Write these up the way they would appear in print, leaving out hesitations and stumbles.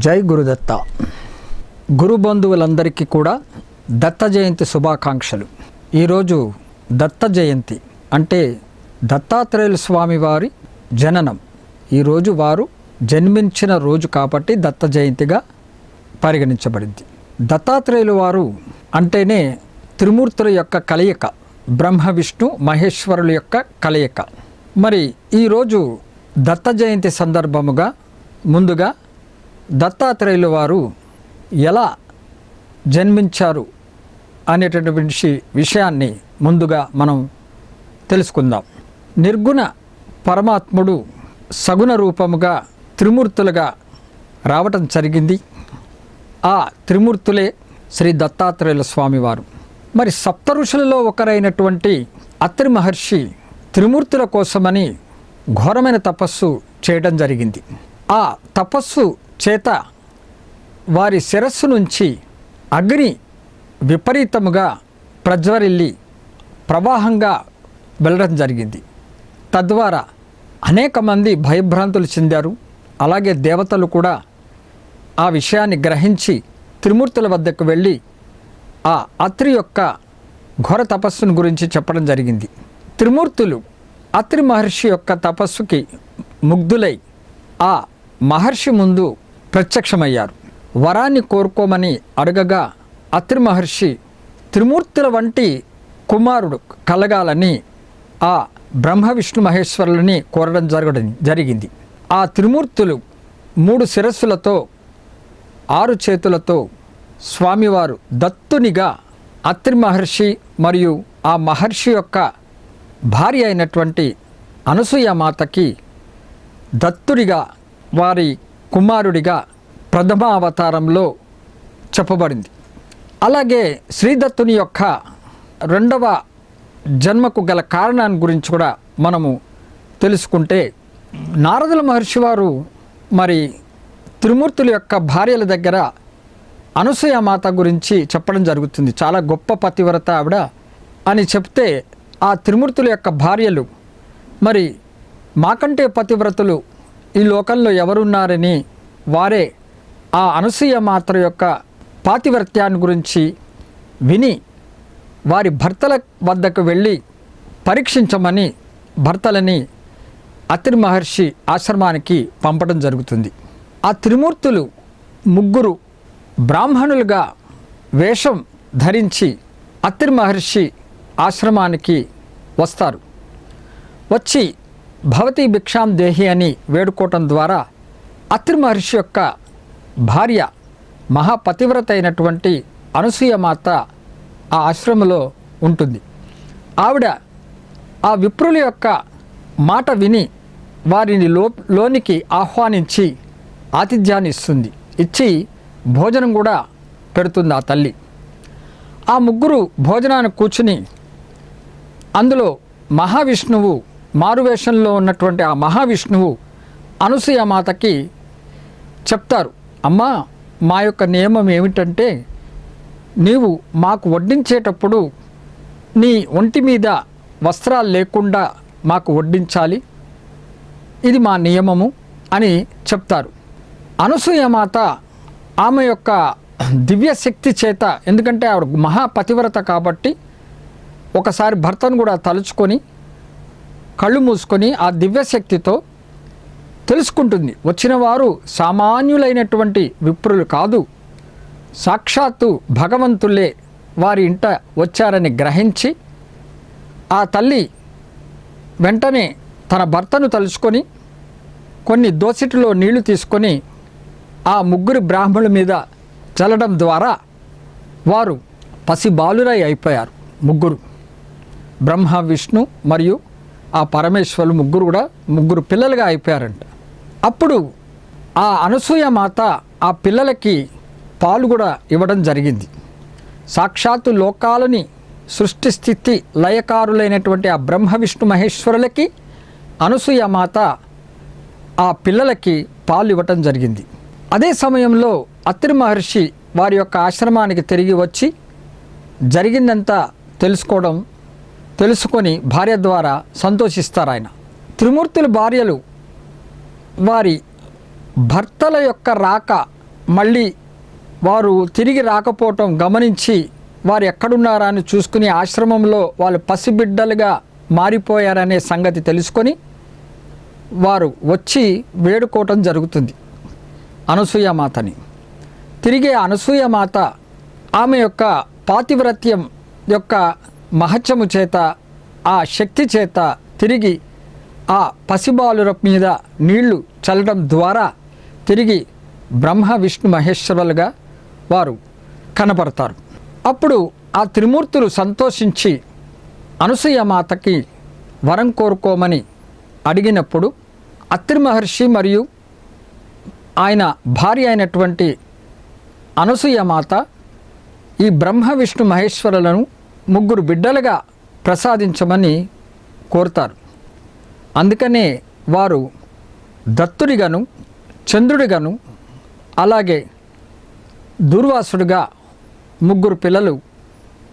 జై గురుదత్త. గురు బంధువులందరికీ కూడా దత్త జయంతి శుభాకాంక్షలు. ఈరోజు దత్త జయంతి అంటే దత్తాత్రేయుల స్వామి వారి జననం. ఈరోజు వారు జన్మించిన రోజు కాబట్టి దత్త జయంతిగా పరిగణించబడింది. దత్తాత్రేయులు వారు అంటేనే త్రిమూర్తుల యొక్క కలయిక, బ్రహ్మ విష్ణు మహేశ్వరుల యొక్క కలయిక. మరి ఈరోజు దత్త జయంతి సందర్భముగా ముందుగా దత్తాత్రేయుల వారు ఎలా జన్మించారు అనేటటువంటి విషయాన్ని ముందుగా మనం తెలుసుకుందాం. నిర్గుణ పరమాత్ముడు సగుణ రూపముగా త్రిమూర్తులుగా రావటం జరిగింది. ఆ త్రిమూర్తులే శ్రీ దత్తాత్రేయుల స్వామివారు. మరి సప్త ఋషులలో ఒకరైనటువంటి అత్రి మహర్షి త్రిమూర్తుల కోసమని ఘోరమైన తపస్సు చేయడం జరిగింది. ఆ తపస్సు చేత వారి శిరస్సు నుంచి అగ్ని విపరీతముగా ప్రజ్వరిల్లి ప్రవాహంగా వెళ్ళడం జరిగింది. తద్వారా అనేక మంది భయభ్రాంతులు చెందారు. అలాగే దేవతలు కూడా ఆ విషయాన్ని గ్రహించి త్రిమూర్తుల వద్దకు వెళ్ళి ఆ అత్రి యొక్క ఘోర తపస్సును గురించి చెప్పడం జరిగింది. త్రిమూర్తులు అత్రి మహర్షి యొక్క తపస్సుకి ముగ్ధులై ఆ మహర్షి ముందు ప్రత్యక్షమయ్యారు. వరాన్ని కోరుకోమని అడగగా అత్రి మహర్షి త్రిమూర్తుల వంటి కుమారుడు కలగాలని ఆ బ్రహ్మ విష్ణు మహేశ్వరులని కోరడం జరిగింది. ఆ త్రిమూర్తులు 3 శిరస్సులతో 6 చేతులతో స్వామివారు దత్తునిగా అత్రి మహర్షి మరియు ఆ మహర్షి యొక్క భార్య అయినటువంటి అనసూయమాతకి దత్తుడిగా వారి కుమారుడిగా ప్రథమ అవతారంలో చెప్పబడింది. అలాగే శ్రీదత్తుని యొక్క 2వ జన్మకు గల కారణాన్ని గురించి కూడా మనము తెలుసుకుంటే, నారదుల మహర్షి వారు మరి త్రిమూర్తుల యొక్క భార్యల దగ్గర అనసూయమాత గురించి చెప్పడం జరుగుతుంది. చాలా గొప్ప పతివ్రత ఆవిడ అని చెప్తే, ఆ త్రిమూర్తుల యొక్క భార్యలు మరి మాకంటే పతివ్రతలు ఈ లోకంలో ఎవరున్నారని వారే ఆ అనసూయమాత యొక్క పాతివ్రత్యాన్ని గురించి విని వారి భర్తల వద్దకు వెళ్ళి పరీక్షించమని భర్తలని అత్రి మహర్షి ఆశ్రమానికి పంపడం జరుగుతుంది. ఆ త్రిమూర్తులు 3 బ్రాహ్మణులుగా వేషం ధరించి అత్రి మహర్షి ఆశ్రమానికి వస్తారు. వచ్చి భవతి భిక్షాం దేహి అని వేడుకోవటం ద్వారా అత్రి మహర్షి యొక్క భార్య మహాపతివ్రత అయినటువంటి అనసూయమాత ఆ ఆశ్రమంలో ఉంటుంది. ఆవిడ ఆ విప్రుల యొక్క మాట విని వారిని లోనికి ఆహ్వానించి ఆతిథ్యాన్ని ఇస్తుంది. ఇచ్చి భోజనం కూడా పెడుతుంది ఆ తల్లి. ఆ 3 భోజనాన్ని కూర్చుని అందులో మహావిష్ణువు మారువేషంలో ఉన్నటువంటి ఆ మహావిష్ణువు అనసూయమాతకి చెప్తారు, అమ్మా, మా యొక్క నియమం ఏమిటంటే నీవు మాకు వడ్డించేటప్పుడు నీ ఒంటి మీద వస్త్రాలు లేకుండా మాకు వడ్డించాలి, ఇది మా నియమము అని చెప్తారు. అనసూయమాత ఆమె యొక్క దివ్యశక్తి చేత, ఎందుకంటే ఆవిడ మహాపతివ్రత కాబట్టి ఒకసారి భర్తను కూడా తలుచుకొని కళ్ళు మూసుకొని ఆ దివ్యశక్తితో తెలుసుకుంటుంది, వచ్చిన వారు సామాన్యులైనటువంటి విప్రులు కాదు, సాక్షాత్తు భగవంతులే వారి ఇంట వచ్చారని గ్రహించి ఆ తల్లి వెంటనే తన భర్తను తలుచుకొని కొన్ని దోసిటిలో నీళ్లు తీసుకొని ఆ 3 బ్రాహ్మణుల మీద చల్లడం ద్వారా వారు పసిబాలురై అయిపోయారు. 3 బ్రహ్మ విష్ణు మరియు ఆ పరమేశ్వరులు 3 కూడా 3 పిల్లలుగా అయిపోయారంట. అప్పుడు ఆ అనసూయమాత ఆ పిల్లలకి పాలు కూడా ఇవ్వడం జరిగింది. సాక్షాత్తు లోకాలని సృష్టి స్థితి లయకారులైనటువంటి ఆ బ్రహ్మ విష్ణు మహేశ్వరులకి అనసూయమాత ఆ పిల్లలకి పాలు ఇవ్వటం జరిగింది. అదే సమయంలో అత్రి మహర్షి వారి యొక్క ఆశ్రమానికి తిరిగి వచ్చి జరిగిందంతా తెలుసుకొని భార్య ద్వారా సంతోషిస్తారు. ఆయన త్రిమూర్తుల భార్యలు వారి భర్తల యొక్క రాక మళ్ళీ వారు తిరిగి రాకపోవటం గమనించి వారు ఎక్కడున్నారా అని చూసుకుని ఆశ్రమంలో వాళ్ళు పసిబిడ్డలుగా మారిపోయారనే సంగతి తెలుసుకొని వారు వచ్చి వేడుకోవటం జరుగుతుంది అనసూయమాతని. తిరిగి అనసూయమాత ఆమె యొక్క పాతివ్రత్యం యొక్క మహత్యము చేత, ఆ శక్తి చేత తిరిగి ఆ పసిబాలుర మీద నీళ్లు చల్లడం ద్వారా తిరిగి బ్రహ్మ విష్ణు మహేశ్వరులుగా వారు కనపడతారు. అప్పుడు ఆ త్రిమూర్తులు సంతోషించి అనసూయమాతకి వరం కోరుకోమని అడిగినప్పుడు అత్రి మహర్షి మరియు ఆయన భార్య అయినటువంటి అనసూయమాత ఈ బ్రహ్మ విష్ణు మహేశ్వరులను 3 బిడ్డలుగా ప్రసాదించమని కోరుతారు. అందుకనే వారు దత్తుడిగాను, చంద్రుడిగాను, అలాగే దూర్వాసుడిగా 3 పిల్లలు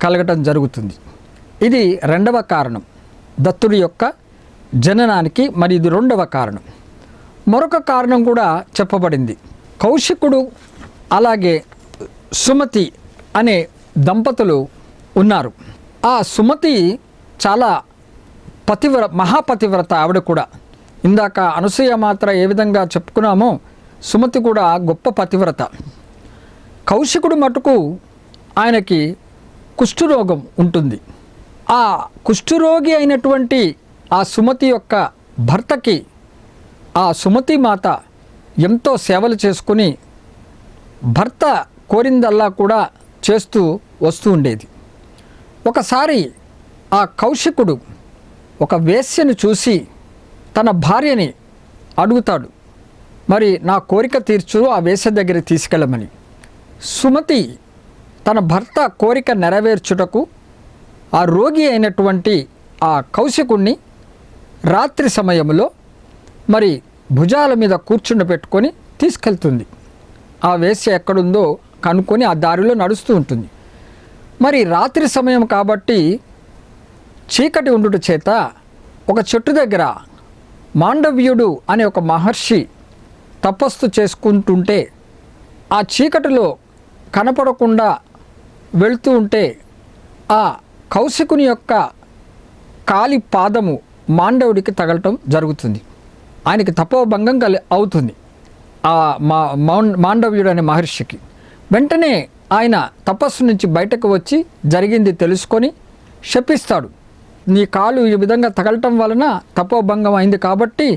కలగటం జరుగుతుంది. ఇది 2వ కారణం దత్తుడి యొక్క జననానికి. మరి ఇది 2వ కారణం. మరొక కారణం కూడా చెప్పబడింది. కౌశికుడు అలాగే సుమతి అనే దంపతులు ఉన్నారు. ఆ సుమతి చాలా మహాపతివ్రత. ఆవిడ కూడా ఇందాక అనసూయ మాత్ర ఏ విధంగా చెప్పుకున్నామో సుమతి కూడా గొప్ప పతివ్రత. కౌశికుడు మటుకు ఆయనకి కుష్ఠరోగం ఉంటుంది. ఆ కుష్ఠరోగి అయినటువంటి ఆ సుమతి యొక్క భర్తకి ఆ సుమతి మాత ఎంతో సేవలు చేసుకుని భర్త కోరిందల్లా కూడా చేస్తూ వస్తూ ఉండేది. ఒకసారి ఆ కౌశికుడు ఒక వేశ్యను చూసి తన భార్యని అడుగుతాడు, మరి నా కోరిక తీర్చు, ఆ వేశ్య దగ్గర తీసుకెళ్ళమని. సుమతి తన భర్త కోరిక నెరవేర్చుటకు ఆ రోగి అయినటువంటి ఆ కౌశికుణ్ణి రాత్రి సమయంలో మరి భుజాల మీద కూర్చుండబెట్టుకొని తీసుకెళ్తుంది. ఆ వేశ్య ఎక్కడుందో కనుక్కొని ఆ దారిలో నడుస్తూ ఉంటుంది. మరి రాత్రి సమయం కాబట్టి చీకటి ఉండుట చేత ఒక చెట్టు దగ్గర మాండవ్యుడు అనే ఒక మహర్షి తపస్సు చేసుకుంటుంటే ఆ చీకటిలో కనపడకుండా వెళ్తూ ఉంటే ఆ కౌశికుని యొక్క కాలి పాదము మాండవుడికి తగలటం జరుగుతుంది. ఆయనకి తపోభంగం అవుతుంది ఆ మాండవ్యుడు అనే మహర్షికి. వెంటనే ఆయన తపస్సు నుంచి బయటకు వచ్చి జరిగింది తెలుసుకొని శపిస్తాడు. నీ కాలు ఈ విధంగా తగలటం వలన తపోభంగం అయింది కాబట్టి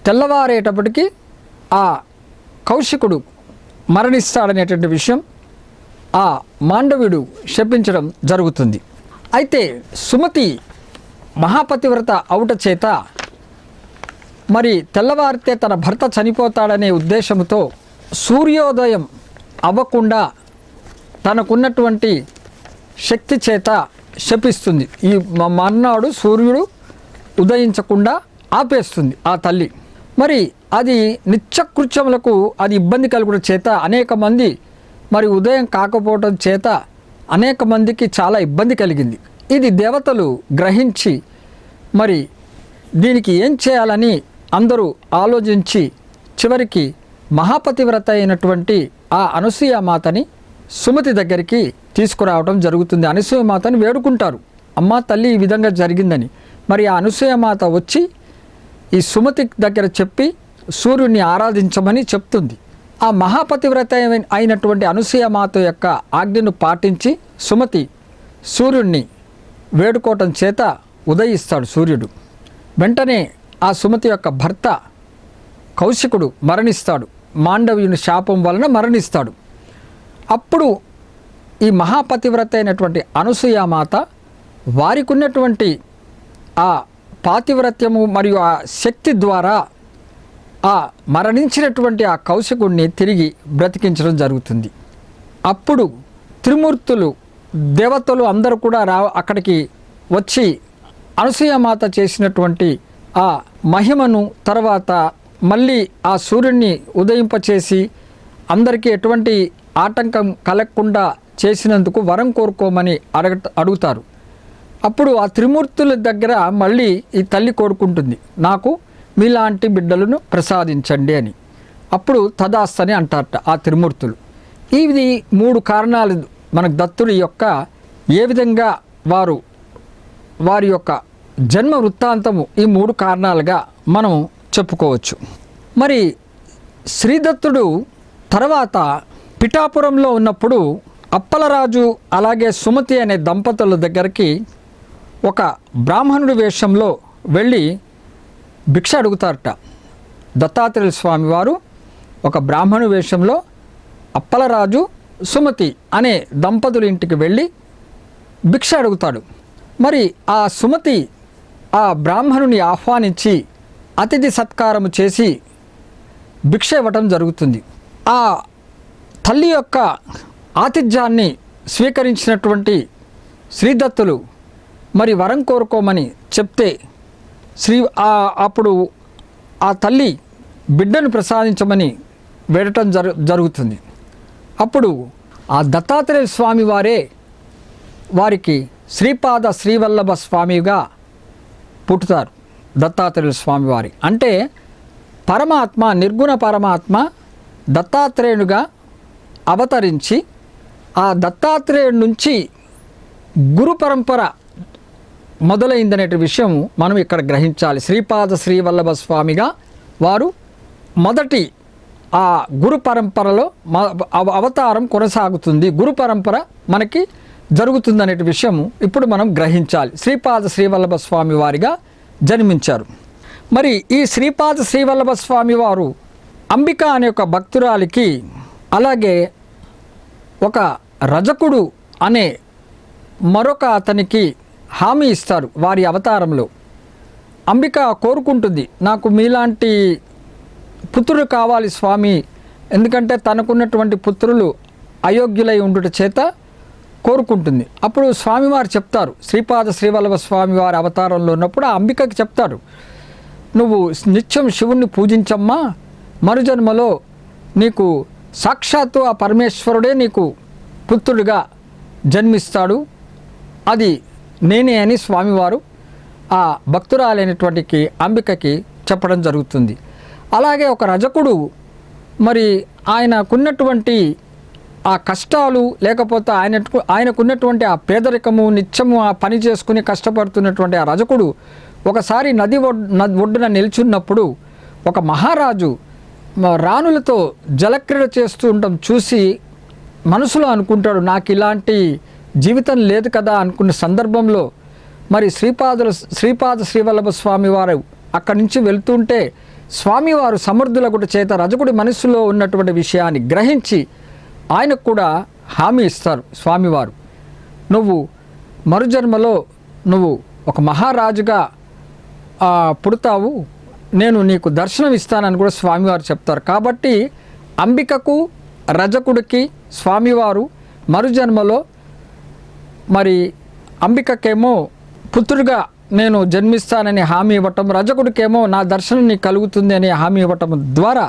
తెల్లవారేటప్పటికి ఆ కౌశికుడు మరణిస్తాడనేటువంటి విషయం ఆ మాండవ్యుడు శపించడం జరుగుతుంది. అయితే సుమతి మహాపతివ్రత అవుట చేత మరి తెల్లవారితే తన భర్త చనిపోతాడనే ఉద్దేశంతో సూర్యోదయం అవ్వకుండా తనకున్నటువంటి శక్తి చేత శపిస్తుంది. ఈ మర్నాడు సూర్యుడు ఉదయించకుండా ఆపేస్తుంది ఆ తల్లి. మరి అది నిత్యకృత్యములకు అది ఇబ్బంది కలుగుట చేత అనేక మంది మరి ఉదయం కాకపోవడం చేత అనేక మందికి చాలా ఇబ్బంది కలిగింది. ఇది దేవతలు గ్రహించి మరి దీనికి ఏం చేయాలని అందరూ ఆలోచించి చివరికి మహాపతివ్రత అయినటువంటి ఆ అనసూయమాతని సుమతి దగ్గరికి తీసుకురావడం జరుగుతుంది. అనసూయమాతని వేడుకుంటారు, అమ్మా తల్లి ఈ విధంగా జరిగిందని. మరి ఆ అనసూయమాత వచ్చి ఈ సుమతి దగ్గర చెప్పి సూర్యుడిని ఆరాధించమని చెప్తుంది. ఆ మహాపతివ్రత అయినటువంటి అనసూయమాత యొక్క ఆజ్ఞను పాటించి సుమతి సూర్యుడిని వేడుకోవటం చేత ఉదయిస్తాడు సూర్యుడు. వెంటనే ఆ సుమతి యొక్క భర్త కౌశికుడు మరణిస్తాడు. మాండవ్యుని శాపం వలన మరణిస్తాడు. అప్పుడు ఈ మహాపతివ్రత అయినటువంటి అనసూయమాత వారికి ఉన్నటువంటి ఆ పాతివ్రత్యము మరియు ఆ శక్తి ద్వారా ఆ మరణించినటువంటి ఆ కౌశికుడిని తిరిగి బ్రతికించడం జరుగుతుంది. అప్పుడు త్రిమూర్తులు దేవతలు అందరూ కూడా అక్కడికి వచ్చి అనసూయమాత చేసినటువంటి ఆ మహిమను తర్వాత మళ్ళీ ఆ సూర్యుడిని ఉదయింపచేసి అందరికీ ఎటువంటి ఆటంకం కలగకుండా చేసినందుకు వరం కోరుకోమని అడుగుతారు. అప్పుడు ఆ త్రిమూర్తుల దగ్గర మళ్ళీ ఈ తల్లి కోరుకుంటుంది, నాకు మీలాంటి బిడ్డలను ప్రసాదించండి అని. అప్పుడు తదాస్తు అని అంటారట ఆ త్రిమూర్తులు. ఇది 3 కారణాలు మనకు దత్తుడి యొక్క ఏ విధంగా వారి యొక్క జన్మ వృత్తాంతము ఈ 3 కారణాలుగా మనం చెప్పుకోవచ్చు. మరి శ్రీదత్తుడు తర్వాత పిఠాపురంలో ఉన్నప్పుడు అప్పలరాజు అలాగే సుమతి అనే దంపతుల దగ్గరికి ఒక బ్రాహ్మణుడి వేషంలో వెళ్ళి భిక్ష అడుగుతారట. దత్తాత్రేయ స్వామి వారు ఒక బ్రాహ్మణుడి వేషంలో అప్పలరాజు సుమతి అనే దంపతుల ఇంటికి వెళ్ళి భిక్ష అడుగుతాడు. మరి ఆ సుమతి ఆ బ్రాహ్మణుని ఆహ్వానించి అతిథి సత్కారము చేసి భిక్ష ఇవ్వటం జరుగుతుంది. ఆ తల్లి యొక్క ఆతిథ్యాన్ని స్వీకరించినటువంటి శ్రీదత్తులు మరి వరం కోరుకోమని చెప్తే అప్పుడు ఆ తల్లి బిడ్డను ప్రసాదించమని వేడటం జరుగుతుంది. అప్పుడు ఆ దత్తాత్రేయ స్వామి వారికి శ్రీపాద శ్రీవల్లభ స్వామిగా పుట్టుతారు. దత్తాత్రేయ స్వామి వారి అంటే పరమాత్మ, నిర్గుణ పరమాత్మ దత్తాత్రేయునిగా అవతరించి ఆ దత్తాత్రేయుడి నుంచి గురు పరంపర మొదలైందనే విషయం మనం ఇక్కడ గ్రహించాలి. శ్రీపాద శ్రీవల్లభ స్వామిగా వారు మొదటి ఆ గురు పరంపరలో అవతారం కొనసాగుతుంది. గురు పరంపర మనకి జరుగుతుందనే విషయం ఇప్పుడు మనం గ్రహించాలి. శ్రీపాద శ్రీవల్లభ స్వామి వారిగా జన్మించారు. మరి ఈ శ్రీపాద శ్రీవల్లభ స్వామి వారు అంబిక అనే ఒక భక్తురాలికి అలాగే ఒక రజకుడు అనే మరొక అతనికి హామీ ఇస్తారు. వారి అవతారంలో అంబిక కోరుకుంటుంది, నాకు మీలాంటి పుత్రులు కావాలి స్వామి, ఎందుకంటే తనకున్నటువంటి పుత్రులు అయోగ్యులై ఉండుట చేత కోరుకుంటుంది. అప్పుడు స్వామివారు చెప్తారు, శ్రీపాద శ్రీవల్లభ స్వామివారి అవతారంలో ఉన్నప్పుడు ఆ అంబికకి చెప్తారు, నువ్వు నిత్యం శివుణ్ణి పూజించమ్మా, మరుజన్మలో నీకు సాక్షాత్తు ఆ పరమేశ్వరుడే నీకు పుత్రుడిగా జన్మిస్తాడు, అది నేనే అని స్వామివారు ఆ భక్తురాలైనటువంటి అంబికకి చెప్పడం జరుగుతుంది. అలాగే ఒక రజకుడు మరి ఆయనకున్నటువంటి ఆ కష్టాలు లేకపోతే ఆయనకున్నటువంటి ఆ పేదరికము, నిత్యము ఆ పని చేసుకుని కష్టపడుతున్నటువంటి ఆ రజకుడు ఒకసారి నది ఒడ్డున నిల్చున్నప్పుడు ఒక మహారాజు రాణులతో జలక్రీడ చేస్తూ ఉండటం చూసి మనసులో అనుకుంటాడు, నాకు ఇలాంటి జీవితం లేదు కదా అనుకున్న సందర్భంలో మరి శ్రీపాద శ్రీవల్లభ స్వామి వారు అక్కడి నుంచి వెళ్తుంటే స్వామివారు సమర్థులగుట చేత రజకుడి మనస్సులో ఉన్నటువంటి విషయాన్ని గ్రహించి ఆయనకు కూడా హామీ ఇస్తారు స్వామివారు, నువ్వు మరుజన్మలో నువ్వు ఒక మహారాజుగా పుడతావు, నేను నీకు దర్శనం ఇస్తానని కూడా స్వామివారు చెప్తారు. కాబట్టి అంబికకు రజకుడికి స్వామివారు మరుజన్మలో మరి అంబికకేమో పుత్రుడిగా నేను జన్మిస్తానని హామీ ఇవ్వటం, రజకుడికేమో నా దర్శనం నీకు కలుగుతుంది అని హామీ ఇవ్వటం ద్వారా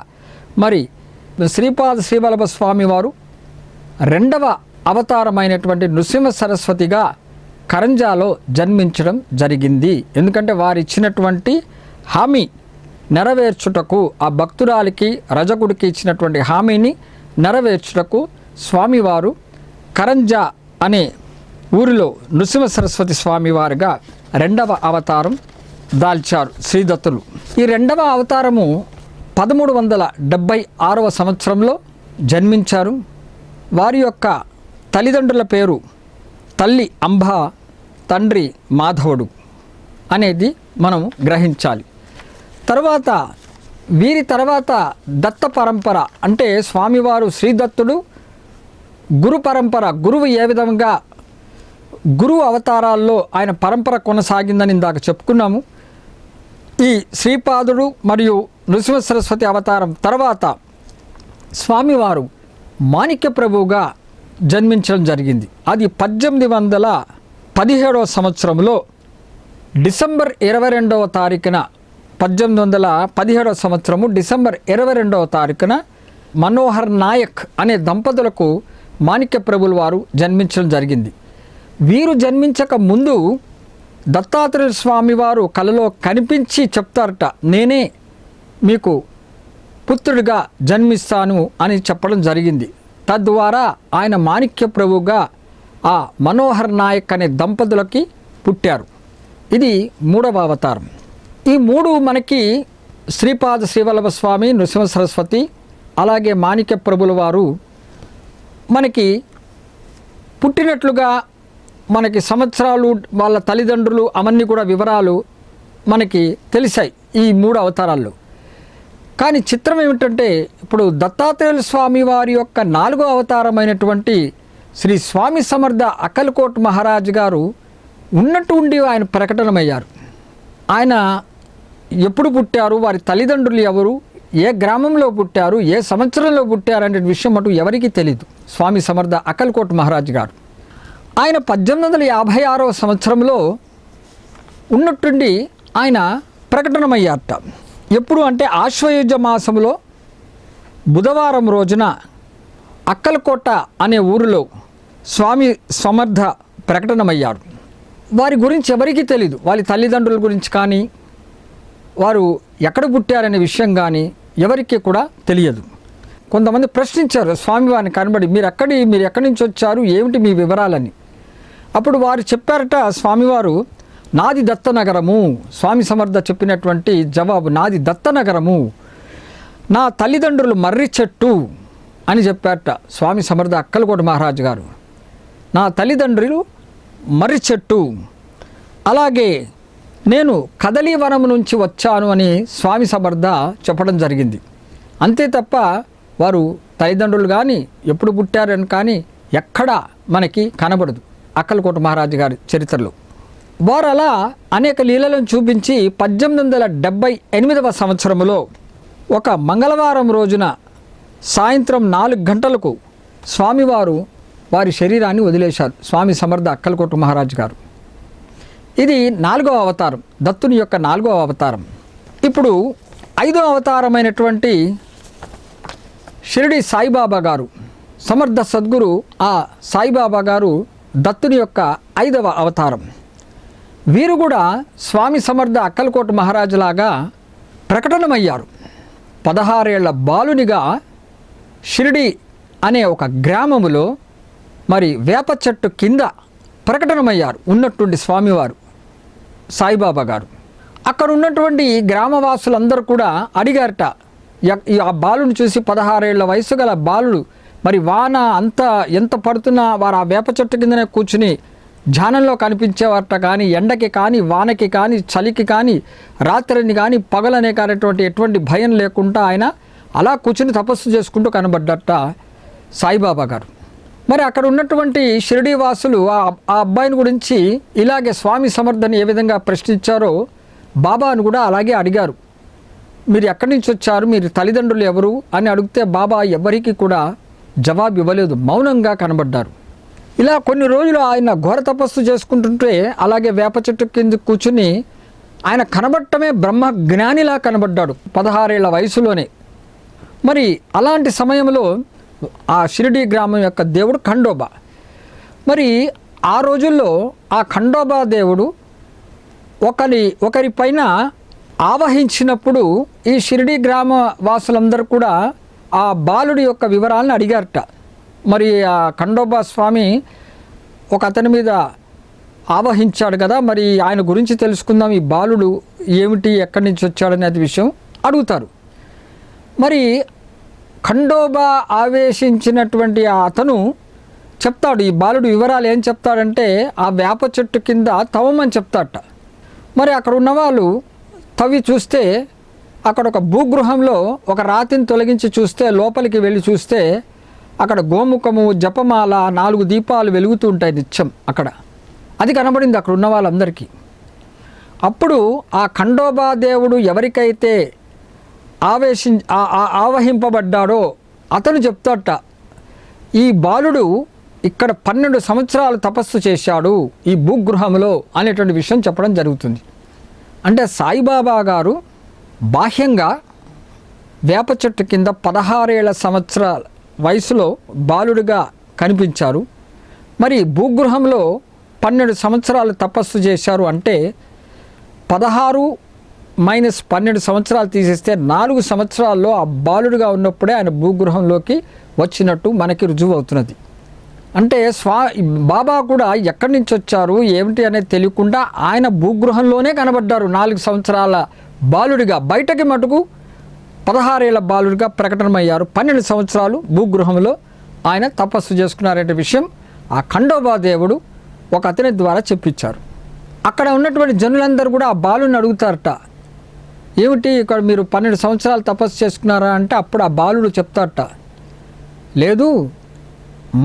మరి శ్రీపాద శ్రీవల్లభ స్వామివారు రెండవ అవతారమైనటువంటి నృసింహ సరస్వతిగా కరంజాలో జన్మించడం జరిగింది. ఎందుకంటే వారు ఇచ్చినటువంటి హామీ నెరవేర్చుటకు, ఆ భక్తురాలికి రజకుడికి ఇచ్చినటువంటి హామీని నెరవేర్చుటకు స్వామివారు కరంజా అనే ఊరిలో నృసింహ సరస్వతి స్వామివారిగా రెండవ అవతారం దాల్చారు శ్రీదత్తులు. ఈ రెండవ అవతారము 1376వ సంవత్సరంలో జన్మించారు. వారి యొక్క తల్లిదండ్రుల పేరు తల్లి అంబ, తండ్రి మాధవుడు అనేది మనం గ్రహించాలి. వీరి తర్వాత దత్త పరంపర అంటే స్వామివారు శ్రీదత్తుడు గురు పరంపర, గురువు ఏ విధంగా గురువు అవతారాల్లో ఆయన పరంపర కొనసాగిందని ఇందాక చెప్పుకున్నాము. ఈ శ్రీపాదుడు మరియు నృసింహ సరస్వతి అవతారం తర్వాత స్వామివారు మాణిక్య ప్రభువుగా జన్మించడం జరిగింది. అది 1817వ సంవత్సరంలో డిసెంబర్ 22వ తారీఖున 1817వ సంవత్సరము డిసెంబర్ 22వ తారీఖున మనోహర్ నాయక్ అనే దంపతులకు మాణిక్య ప్రభుల వారు జన్మించడం జరిగింది. వీరు జన్మించక ముందు దత్తాత్రేయ స్వామి వారు కలలో కనిపించి చెప్తారట, నేనే మీకు పుత్రుడిగా జన్మిస్తాను అని చెప్పడం జరిగింది. తద్వారా ఆయన మాణిక్య ప్రభువుగా ఆ మనోహర్ నాయక్ అనే దంపతులకి పుట్టారు. ఇది 3వ అవతారం. ఈ 3 మనకి శ్రీపాద శ్రీవల్లభ స్వామి, నృసింహ సరస్వతి, అలాగే మాణిక్య ప్రభుల వారు మనకి పుట్టినట్లుగా మనకి సంవత్సరాలు, వాళ్ళ తల్లిదండ్రులు, అవన్నీ కూడా వివరాలు మనకి తెలిసాయి ఈ 3 అవతారాల్లో. కానీ చిత్రం ఏమిటంటే, ఇప్పుడు దత్తాత్రేయుల స్వామి వారి యొక్క 4వ అవతారమైనటువంటి శ్రీ స్వామి సమర్థ అక్కల్కోట్ మహారాజ్ గారు ఉన్నట్టుండి ఆయన ప్రకటనమయ్యారు. ఆయన ఎప్పుడు పుట్టారు, వారి తల్లిదండ్రులు ఎవరు, ఏ గ్రామంలో పుట్టారు, ఏ సంవత్సరంలో పుట్టారు అనే విషయం అటు ఎవరికీ తెలియదు. స్వామి సమర్థ అక్కల్కోట్ మహారాజ్ గారు ఆయన 1856వ సంవత్సరంలో ఉన్నట్టుండి ఆయన ప్రకటనమయ్యారట. ఎప్పుడు అంటే ఆశ్వయుజ మాసంలో బుధవారం రోజున అక్కల్కోట అనే ఊరిలో స్వామి సమర్థ ప్రకటనమయ్యాడు. వారి గురించి ఎవరికీ తెలీదు. వాళ్ళ తల్లిదండ్రుల గురించి కానీ, వారు ఎక్కడ పుట్టారనే విషయం కానీ ఎవరికి కూడా తెలియదు. కొంతమంది ప్రశ్నించారు స్వామివారిని కనబడి, మీరు ఎక్కడి నుంచి వచ్చారు, ఏమిటి మీ వివరాలని. అప్పుడు వారు చెప్పారట, స్వామివారు నాది దత్తనగరము. స్వామి సమర్థ చెప్పినటువంటి జవాబు, నాది దత్తనగరము, నా తల్లిదండ్రులు మర్రి చెట్టు అని చెప్పారట స్వామి సమర్థ అక్కల్కోట మహారాజు గారు. నా తల్లిదండ్రులు మర్రి చెట్టు, అలాగే నేను కదలీవనం నుంచి వచ్చాను అని స్వామి సమర్థ చెప్పడం జరిగింది. అంతే తప్ప వారు తల్లిదండ్రులు కానీ ఎప్పుడు పుట్టారని కానీ ఎక్కడా మనకి కనబడదు అక్కల్కోట మహారాజు గారి చరిత్రలో. వారు అలా అనేక లీలలను చూపించి 1878వ సంవత్సరంలో ఒక మంగళవారం రోజున సాయంత్రం 4 గంటలకు స్వామివారు వారి శరీరాన్ని వదిలేశారు, స్వామి సమర్థ అక్కల్కోట మహారాజు గారు. ఇది 4వ అవతారం, దత్తుని యొక్క 4వ అవతారం. ఇప్పుడు 5వ అవతారమైనటువంటి షిరిడి సాయిబాబా గారు, సమర్థ సద్గురు ఆ సాయిబాబా గారు దత్తుని యొక్క 5వ అవతారం. వీరు కూడా స్వామి సమర్థ అక్కల్కోట మహారాజులాగా ప్రకటనమయ్యారు. 16 ఏళ్ల బాలునిగా షిరిడి అనే ఒక గ్రామములో మరి వేప చెట్టు కింద ప్రకటనమయ్యారు ఉన్నట్టుండి స్వామివారు సాయిబాబా గారు. అక్కడ ఉన్నటువంటి గ్రామవాసులందరూ కూడా అడిగారట, ఆ బాలుని చూసి 16 ఏళ్ల వయసు గల బాలుడు, మరి వాన అంతా ఎంత పడుతున్నా వారు ఆ వేప చెట్టు కిందనే కూర్చుని ధ్యానంలో కనిపించేవారట. కానీ ఎండకి కానీ, వానకి కానీ, చలికి కానీ, రాత్రిని కానీ, పగలనే కానటువంటి ఎటువంటి భయం లేకుండా ఆయన అలా కూర్చుని తపస్సు చేసుకుంటూ కనబడ్డట సాయిబాబా గారు. మరి అక్కడ ఉన్నటువంటి షిరిడీ వాసులు ఆ అబ్బాయిని గురించి ఇలాగే స్వామి సమర్థని ఏ విధంగా ప్రశ్నించారో బాబాను కూడా అలాగే అడిగారు. మీరు ఎక్కడి నుంచి వచ్చారు, మీరు తల్లిదండ్రులు ఎవరు అని అడిగితే బాబా ఎవరికి కూడా జవాబు ఇవ్వలేదు, మౌనంగా కనబడ్డారు. ఇలా కొన్ని రోజులు ఆయన ఘోర తపస్సు చేసుకుంటుంటే అలాగే వేప చెట్టు కింద కూర్చుని ఆయన కనబడటమే బ్రహ్మ జ్ఞానిలా కనబడ్డాడు 16 ఏళ్ల వయసులోనే. మరి అలాంటి సమయంలో ఆ షిరిడీ గ్రామం యొక్క దేవుడు ఖండోబా. మరి ఆ రోజుల్లో ఆ ఖండోబా దేవుడు ఒకరి పైన ఆవహించినప్పుడు ఈ షిరిడీ గ్రామ వాసులందరూ కూడా ఆ బాలుడి యొక్క వివరాలను అడిగారట. మరి ఆ ఖండోబా స్వామి ఒక అతని మీద ఆవహించాడు కదా, మరి ఆయన గురించి తెలుసుకుందాం, ఈ బాలుడు ఏమిటి, ఎక్కడి నుంచి వచ్చాడనేది విషయం అడుగుతారు. మరి ఖండోబా ఆవేశించినటువంటి ఆ అతను చెప్తాడు, ఈ బాలుడు వివరాలు ఏం చెప్తాడంటే ఆ వేప చెట్టు కింద తవ్వమని చెప్తాడట. మరి అక్కడ ఉన్నవాళ్ళు తవ్వి చూస్తే అక్కడ ఒక భూగృహంలో ఒక రాతిని తొలగించి చూస్తే, లోపలికి వెళ్ళి చూస్తే అక్కడ గోముఖము, జపమాల, 4 దీపాలు వెలుగుతూ ఉంటాయి నిత్యం అక్కడ. అది కనబడింది అక్కడ ఉన్న వాళ్ళందరికీ. అప్పుడు ఆ ఖండోబా దేవుడు ఎవరికైతే ఆవహింపబడ్డాడో అతను చెప్తాడట, ఈ బాలుడు ఇక్కడ 12 సంవత్సరాలు తపస్సు చేశాడు ఈ భూగృహంలో అనేటువంటి విషయం చెప్పడం జరుగుతుంది. అంటే సాయిబాబా గారు బాహ్యంగా వేప చెట్టు కింద 16 ఏళ్ల సంవత్సరాల వయసులో బాలుడిగా కనిపించారు. మరి భూగృహంలో 12 సంవత్సరాలు తపస్సు చేశారు. అంటే 16 -12 సంవత్సరాలు తీసేస్తే 4 సంవత్సరాల్లో ఆ బాలుడిగా ఉన్నప్పుడే ఆయన భూగృహంలోకి వచ్చినట్టు మనకి రుజువు అవుతున్నది. అంటే బాబా కూడా ఎక్కడి నుంచి వచ్చారు ఏమిటి అనేది తెలియకుండా ఆయన భూగృహంలోనే కనబడ్డారు. 4 సంవత్సరాల బాలుడిగా, బయటకి మటుకు 16 ఏళ్ల బాలుడిగా ప్రకటనమయ్యారు. 12 సంవత్సరాలు భూగృహంలో ఆయన తపస్సు చేసుకున్నారనే విషయం ఆ ఖండోబా దేవుడు ఒక అతని ద్వారా చెప్పించారు. అక్కడ ఉన్నటువంటి జనులందరూ కూడా ఆ బాలుని అడుగుతారట, ఏమిటి ఇక్కడ మీరు 12 సంవత్సరాలు తపస్సు చేసుకున్నారా అంటే అప్పుడు ఆ బాలుడు చెప్తారట, లేదు,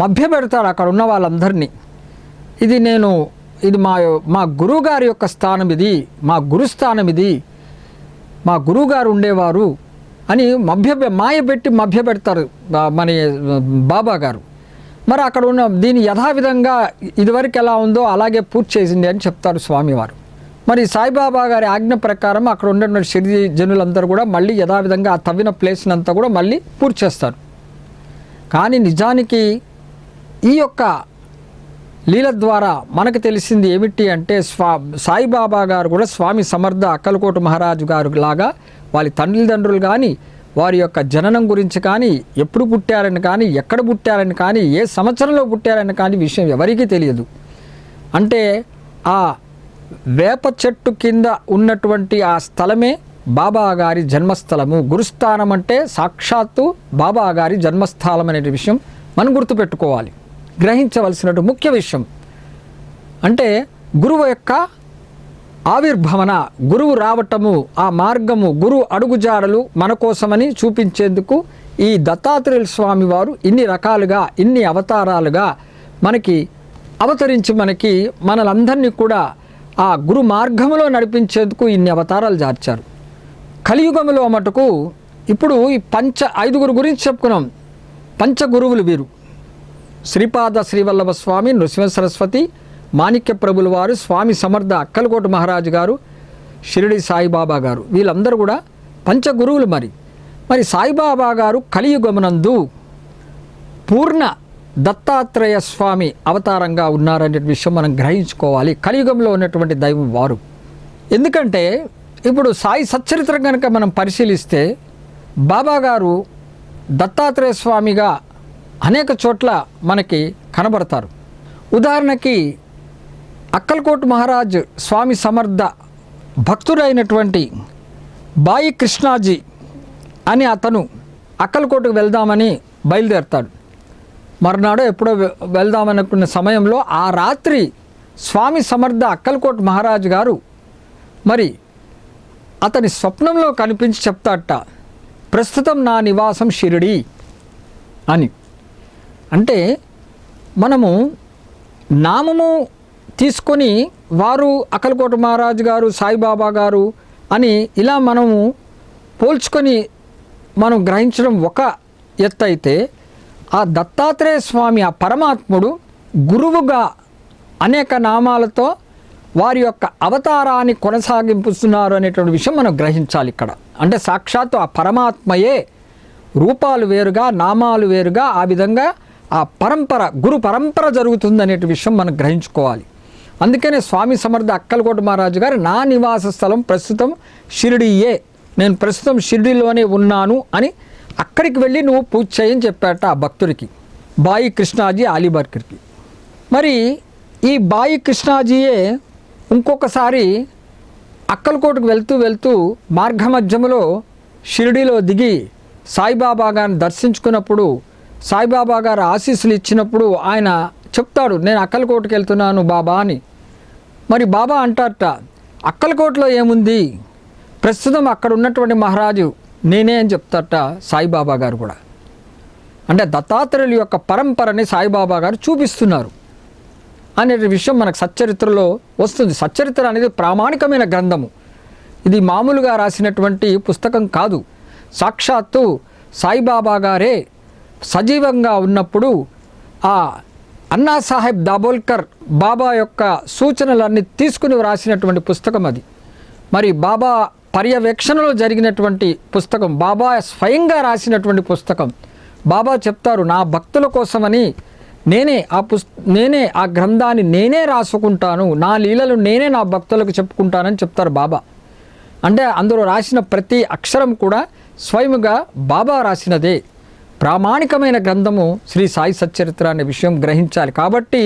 మభ్యపెడతాడు అక్కడ ఉన్న వాళ్ళందరినీ. ఇది మా గురువుగారి యొక్క స్థానం, ఇది మా గురుస్థానం, ఇది మా గురువుగారు ఉండేవారు అని మాయపెట్టి మభ్యపెడతారు మన బాబా గారు. మరి అక్కడ ఉన్న దీని యథావిధంగా ఇదివరకు ఎలా ఉందో అలాగే పూర్తి చేసింది అని చెప్తారు స్వామివారు. మరి సాయిబాబా గారి ఆజ్ఞ ప్రకారం అక్కడ ఉన్నటువంటి షిరిడి జనులందరూ కూడా మళ్ళీ యథావిధంగా ఆ తవ్విన ప్లేస్ని అంతా కూడా మళ్ళీ పూర్తి చేస్తారు. కానీ నిజానికి ఈ యొక్క లీల ద్వారా మనకు తెలిసింది ఏమిటి అంటే సాయిబాబా గారు కూడా స్వామి సమర్థ అక్కలకోట మహారాజు గారు లాగా వాళ్ళ తల్లిదండ్రులు కానీ వారి యొక్క జననం గురించి కానీ ఎప్పుడు పుట్టారని కానీ ఎక్కడ పుట్టారని కానీ ఏ సంవత్సరంలో పుట్టారని కానీ విషయం ఎవరికీ తెలియదు. అంటే ఆ వేప చెట్టు కింద ఉన్నటువంటి ఆ స్థలమే బాబా గారి జన్మస్థలము. గురుస్థానం అంటే సాక్షాత్తు బాబా గారి జన్మస్థలం అనే విషయం మనం గుర్తుపెట్టుకోవాలి. గ్రహించవలసినటువంటి ముఖ్య విషయం అంటే గురువు యొక్క ఆవిర్భవన, గురువు రావటము, ఆ మార్గము, గురువు అడుగుజాడలు మన కోసమని చూపించేందుకు ఈ దత్తాత్రేయుల స్వామి వారు ఇన్ని రకాలుగా, ఇన్ని అవతారాలుగా మనకి అవతరించి మనలందరినీ కూడా ఆ గురు మార్గములో నడిపించేందుకు ఇన్ని అవతారాలు జార్చారు. కలియుగములో మటుకు ఇప్పుడు ఈ 5గురు గురించి చెప్పుకున్నాం. పంచగురువులు వీరు: శ్రీపాద శ్రీవల్లభ స్వామి, నృసింహ సరస్వతి, మాణిక్య ప్రభుల వారు, స్వామి సమర్థ అక్కలకోట మహారాజు గారు, షిరిడి సాయిబాబా గారు. వీళ్ళందరూ కూడా పంచగురువులు. మరి సాయిబాబా గారు కలియుగమునందు పూర్ణ దత్తాత్రేయ స్వామి అవతారంగా ఉన్నారనే విషయం మనం గ్రహించుకోవాలి. కలియుగంలో ఉన్నటువంటి దైవం వారు. ఎందుకంటే ఇప్పుడు సాయి సచ్చరిత్ర కనుక మనం పరిశీలిస్తే బాబా గారు దత్తాత్రేయ స్వామిగా అనేక చోట్ల మనకి కనబడతారు. ఉదాహరణకి అక్కలకోట మహారాజ్ స్వామి సమర్థ భక్తుడైనటువంటి బాయి కృష్ణాజీ అని అతను అక్కలకోటకు వెళ్దామని బయలుదేరతాడు. మరునాడు ఎప్పుడో వెళ్దామనుకున్న సమయంలో ఆ రాత్రి స్వామి సమర్థ అక్కలకోట మహారాజు గారు మరి అతని స్వప్నంలో కనిపించి చెప్తాడట, ప్రస్తుతం నా నివాసం షిరిడి అని. అంటే మనము నామము తీసుకొని వారు అక్కలకోట మహారాజు గారు, సాయిబాబా గారు అని ఇలా మనము పోల్చుకొని మనం గ్రహించడం ఒక ఎత్తు అయితే, ఆ దత్తాత్రేయ స్వామి, ఆ పరమాత్ముడు గురువుగా అనేక నామాలతో వారి యొక్క అవతారాన్ని కొనసాగింపుస్తున్నారు అనేటువంటి విషయం మనం గ్రహించాలి ఇక్కడ. అంటే సాక్షాత్తు ఆ పరమాత్మయే రూపాలు వేరుగా, నామాలు వేరుగా, ఆ విధంగా ఆ పరంపర, గురు పరంపర జరుగుతుందనే విషయం మనం గ్రహించుకోవాలి. అందుకనే స్వామి సమర్థ అక్కలకోట మహారాజు గారు నా నివాస స్థలం ప్రస్తుతం షిరిడియే, నేను ప్రస్తుతం షిరిడిలోనే ఉన్నాను అని అక్కడికి వెళ్ళి నువ్వు పూజ చేయని చెప్పాట ఆ భక్తుడికి, బాయి కృష్ణాజీ అలీబర్కర్కి. మరి ఈ బాయి కృష్ణాజీయే ఇంకొకసారి అక్కలకోటకు వెళ్తూ మార్గమధ్యములో షిరిడిలో దిగి సాయిబాబా గారిని దర్శించుకున్నప్పుడు, సాయిబాబా గారు ఆశీస్సులు ఇచ్చినప్పుడు ఆయన చెప్తాడు, నేను అక్కలకోటకు వెళ్తున్నాను బాబా అని. మరి బాబా అంటారట, అక్కలకోటలో ఏముంది, ప్రస్తుతం అక్కడ ఉన్నటువంటి మహారాజు నేనే అని చెప్తారట సాయిబాబా గారు కూడా. అంటే దత్తాత్రేయుల యొక్క పరంపరని సాయిబాబా గారు చూపిస్తున్నారు అనే విషయం మనకు సచ్చరిత్రలో వస్తుంది. సచ్చరిత్ర అనేది ప్రామాణికమైన గ్రంథము. ఇది మామూలుగా రాసినటువంటి పుస్తకం కాదు. సాక్షాత్తు సాయిబాబా గారే సజీవంగా ఉన్నప్పుడు ఆ అన్నా సాహెబ్ దాబోల్కర్ బాబా యొక్క సూచనలన్నీ తీసుకుని రాసినటువంటి పుస్తకం అది. మరి బాబా పర్యవేక్షణలో జరిగినటువంటి పుస్తకం, బాబా స్వయంగా రాసినటువంటి పుస్తకం. బాబా చెప్తారు, నా భక్తుల కోసమని నేనే ఆ గ్రంథాన్ని నేనే రాసుకుంటాను, నా లీలలు నేనే నా భక్తులకు చెప్పుకుంటానని చెప్తారు బాబా. అంటే అందులో రాసిన ప్రతి అక్షరం కూడా స్వయముగా బాబా రాసినదే. ప్రామాణికమైన గ్రంథము శ్రీ సాయి సచ్చరిత్ర అనే విషయం గ్రహించాలి. కాబట్టి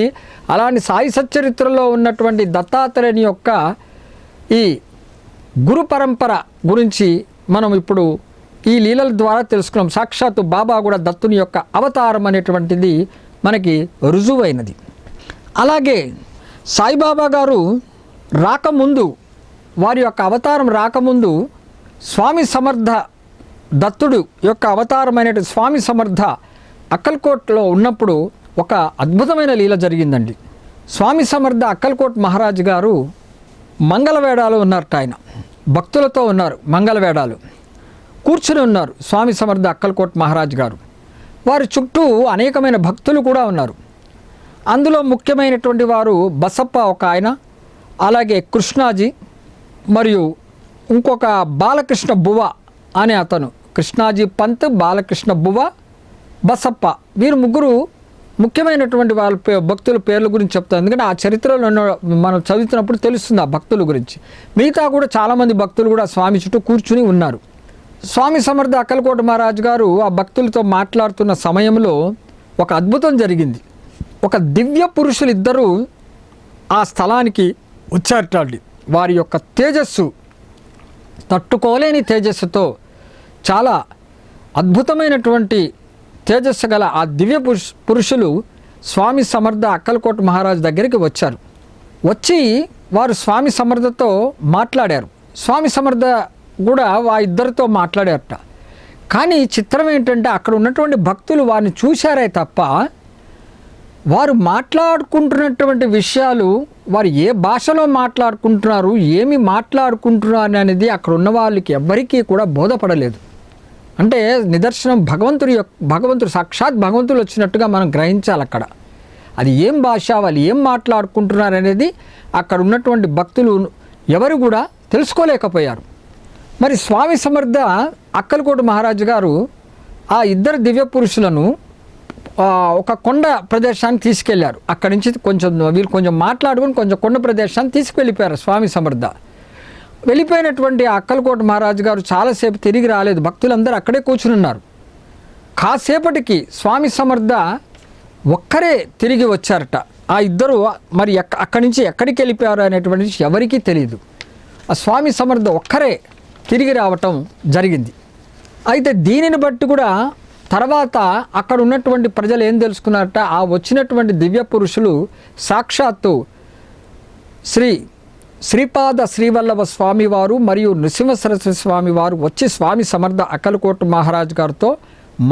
అలాంటి సాయి సచ్చరిత్రలో ఉన్నటువంటి దత్తాత్రేయుని యొక్క ఈ గురు పరంపర గురించి మనం ఇప్పుడు ఈ లీలల ద్వారా తెలుసుకున్నాం. సాక్షాత్తు బాబా కూడా దత్తుని యొక్క అవతారం అనేటువంటిది మనకి రుజువైనది. అలాగే సాయిబాబా గారు రాకముందు, వారి యొక్క అవతారం రాకముందు, స్వామి సమర్థ దత్తుడు యొక్క అవతారమైన స్వామి సమర్థ అక్కల్కోట్లో ఉన్నప్పుడు ఒక అద్భుతమైన లీల జరిగిందండి. స్వామి సమర్థ అక్కల్కోట్ మహారాజు గారు మంగళవేడాలు ఉన్నారట. ఆయన భక్తులతో ఉన్నారు, మంగళవేడాలు కూర్చుని ఉన్నారు స్వామి సమర్థ అక్కల్కోట్ మహారాజు గారు. వారి చుట్టూ అనేకమైన భక్తులు కూడా ఉన్నారు. అందులో ముఖ్యమైనటువంటి వారు బసప్ప ఒక ఆయన, అలాగే కృష్ణాజీ మరియు ఇంకొక బాలకృష్ణ బువ్వ అనే అతను. కృష్ణాజీ పంత్, బాలకృష్ణ బువ్వ, బసప్ప, వీరు ముగ్గురు ముఖ్యమైనటువంటి వాళ్ళ భక్తుల పేర్ల గురించి చెప్తాను. ఎందుకంటే ఆ చరిత్రలో మనం చదువుతున్నప్పుడు తెలుస్తుంది ఆ భక్తుల గురించి. మిగతా కూడా చాలామంది భక్తులు కూడా స్వామి చుట్టూ కూర్చుని ఉన్నారు. స్వామి సమర్థ అక్కల్కోట మహారాజు గారు ఆ భక్తులతో మాట్లాడుతున్న సమయంలో ఒక అద్భుతం జరిగింది. ఒక దివ్య పురుషులు ఇద్దరు ఆ స్థలానికి వచ్చారటండి. వారి యొక్క తేజస్సు, తట్టుకోలేని తేజస్సుతో, చాలా అద్భుతమైనటువంటి తేజస్సు గల ఆ దివ్య పురుషులు స్వామి సమర్థ అక్కల్కోట మహారాజు దగ్గరికి వచ్చారు. వచ్చి వారు స్వామి సమర్థతో మాట్లాడారు. స్వామి సమర్థ కూడా ఆ ఇద్దరితో మాట్లాడారట. కానీ చిత్రం ఏంటంటే అక్కడ ఉన్నటువంటి భక్తులు వారిని చూశారే తప్ప వారు మాట్లాడుకుంటున్నటువంటి విషయాలు, వారు ఏ భాషలో మాట్లాడుకుంటున్నారు, ఏమి మాట్లాడుకుంటున్నారు అనేది అక్కడ ఉన్న వాళ్ళకి ఎవ్వరికీ కూడా బోధపడలేదు. అంటే నిదర్శనం భగవంతుడు సాక్షాత్ భగవంతుడు వచ్చినట్టుగా మనం గ్రహించాలి. అక్కడ అది ఏం భాష, వాళ్ళు ఏం మాట్లాడుకుంటున్నారు అనేది అక్కడ ఉన్నటువంటి భక్తులు ఎవరు కూడా తెలుసుకోలేకపోయారు. మరి స్వామి సమర్థ అక్కల్కోట మహారాజు గారు ఆ ఇద్దరు దివ్య పురుషులను ఒక కొండ ప్రదేశానికి తీసుకెళ్లారు. అక్కడి నుంచి వీళ్ళు కొంచెం మాట్లాడుకుని కొంచెం కొండ ప్రదేశాన్ని తీసుకువెళ్ళిపోయారు స్వామి సమర్థ. వెళ్ళిపోయినటువంటి అక్కల్కోట మహారాజు గారు చాలాసేపు తిరిగి రాలేదు. భక్తులందరూ అక్కడే కూర్చుని ఉన్నారు. కాసేపటికి స్వామి సమర్థ ఒక్కరే తిరిగి వచ్చారట. ఆ ఇద్దరు మరి అక్కడి నుంచి ఎక్కడికి వెళ్ళిపోయారు అనేటువంటి ఎవరికీ తెలియదు. ఆ స్వామి సమర్థ ఒక్కరే తిరిగి రావటం జరిగింది. అయితే దీనిని బట్టి కూడా తర్వాత అక్కడ ఉన్నటువంటి ప్రజలు ఏం తెలుసుకున్నారట, ఆ వచ్చినటువంటి దివ్య పురుషులు సాక్షాత్తు శ్రీపాద శ్రీవల్లభ స్వామివారు మరియు నృసింహ సరస్వతి స్వామివారు వచ్చి స్వామి సమర్థ అక్కల్కోట మహారాజు గారితో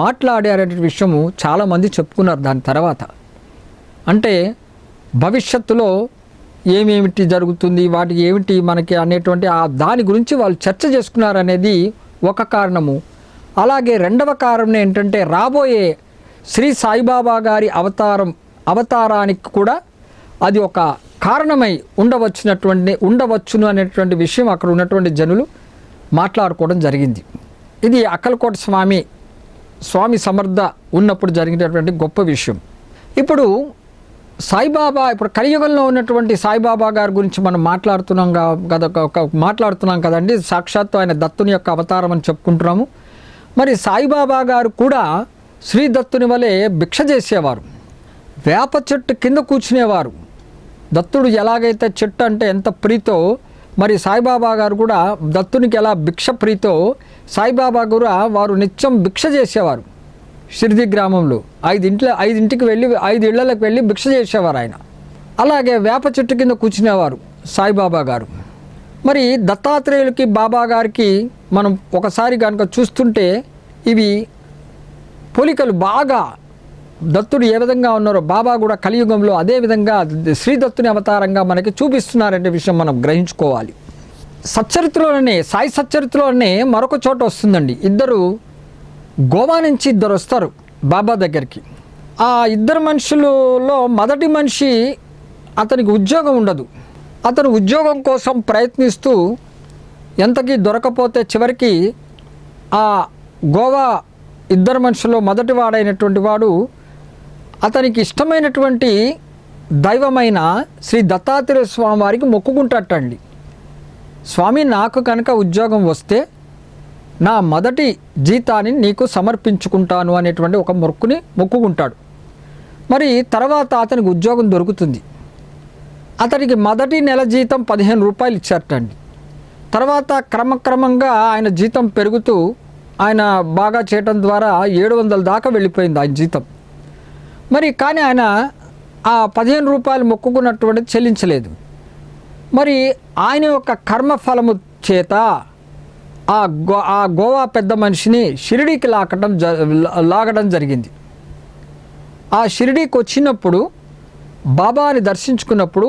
మాట్లాడారనే విషయము చాలామంది చెప్పుకున్నారు. దాని తర్వాత అంటే భవిష్యత్తులో ఏమేమిటి జరుగుతుంది, వాటికి ఏమిటి మనకి అనేటువంటి దాని గురించి వాళ్ళు చర్చ చేసుకున్నారనేది ఒక కారణము. అలాగే రెండవ కారణం ఏంటంటే రాబోయే శ్రీ సాయిబాబా గారి అవతారానికి కూడా అది ఒక కారణమై ఉండవచ్చును అనేటువంటి విషయం అక్కడ ఉన్నటువంటి జనులు మాట్లాడుకోవడం జరిగింది. ఇది అక్కల్కోట స్వామి సమర్థ ఉన్నప్పుడు జరిగినటువంటి గొప్ప విషయం. ఇప్పుడు కలియుగంలో ఉన్నటువంటి సాయిబాబా గారి గురించి మనం మాట్లాడుతున్నాం కదండి. సాక్షాత్తు ఆయన దత్తుని యొక్క అవతారం అని చెప్పుకుంటున్నాము. మరి సాయిబాబా గారు కూడా శ్రీ దత్తుని వలె భిక్ష చేసేవారు. వేప చెట్టు కింద కూర్చునేవారు. దత్తుడు ఎలాగైతే చెట్టు అంటే ఎంత ప్రీతో, మరి సాయిబాబా గారు కూడా దత్తునికి ఎలా భిక్ష ప్రీతో సాయిబాబా కూడా వారు నిత్యం భిక్ష చేసేవారు. షిర్ది గ్రామంలో 5 ఇళ్లకు వెళ్ళి భిక్ష చేసేవారు ఆయన. అలాగే వేప చెట్టు కింద కూర్చునేవారు సాయిబాబా గారు. మరి దత్తాత్రేయులకి బాబా గారికి మనం ఒకసారి కనుక చూస్తుంటే ఇవి పోలికలు బాగా, దత్తుడు ఏ విధంగా ఉన్నారో బాబా కూడా కలియుగంలో అదే విధంగా శ్రీ దత్తుని అవతారంగా మనకి చూపిస్తున్నారనే విషయం మనం గ్రహించుకోవాలి. సాయి సచ్చరిత్రలోనే మరొక చోట వస్తుందండి. గోవా నుంచి ఇద్దరు వస్తారు బాబా దగ్గరికి. ఆ ఇద్దరు మనుషులలో మొదటి మనిషి అతనికి ఉద్యోగం ఉండదు. అతను ఉద్యోగం కోసం ప్రయత్నిస్తూ ఎంతకీ దొరకపోతే చివరికి ఆ గోవా ఇద్దరు మనుషుల్లో మొదటి వాడైనటువంటి వాడు అతనికి స్వామి నాకు కనుక ఉద్యోగం వస్తే నా మొదటి జీతాన్ని నీకు సమర్పించుకుంటాను అనేటువంటి ఒక మొక్కుకుంటాడు. మరి తర్వాత అతనికి ఉద్యోగం దొరుకుతుంది. అతనికి మొదటి నెల జీతం 15 రూపాయలు ఇచ్చారటండి. తర్వాత క్రమక్రమంగా ఆయన జీతం పెరుగుతూ ఆయన బాగా చేయటం ద్వారా 700 దాకా వెళ్ళిపోయింది ఆయన జీతం. మరి కానీ ఆయన ఆ 15 రూపాయలు మొక్కుకున్నటువంటిది చెల్లించలేదు. మరి ఆయన యొక్క కర్మఫలము చేత ఆ గోవా పెద్ద మనిషిని షిరిడీకి లాగడం జరిగింది. ఆ షిరిడీకి వచ్చినప్పుడు బాబాని దర్శించుకున్నప్పుడు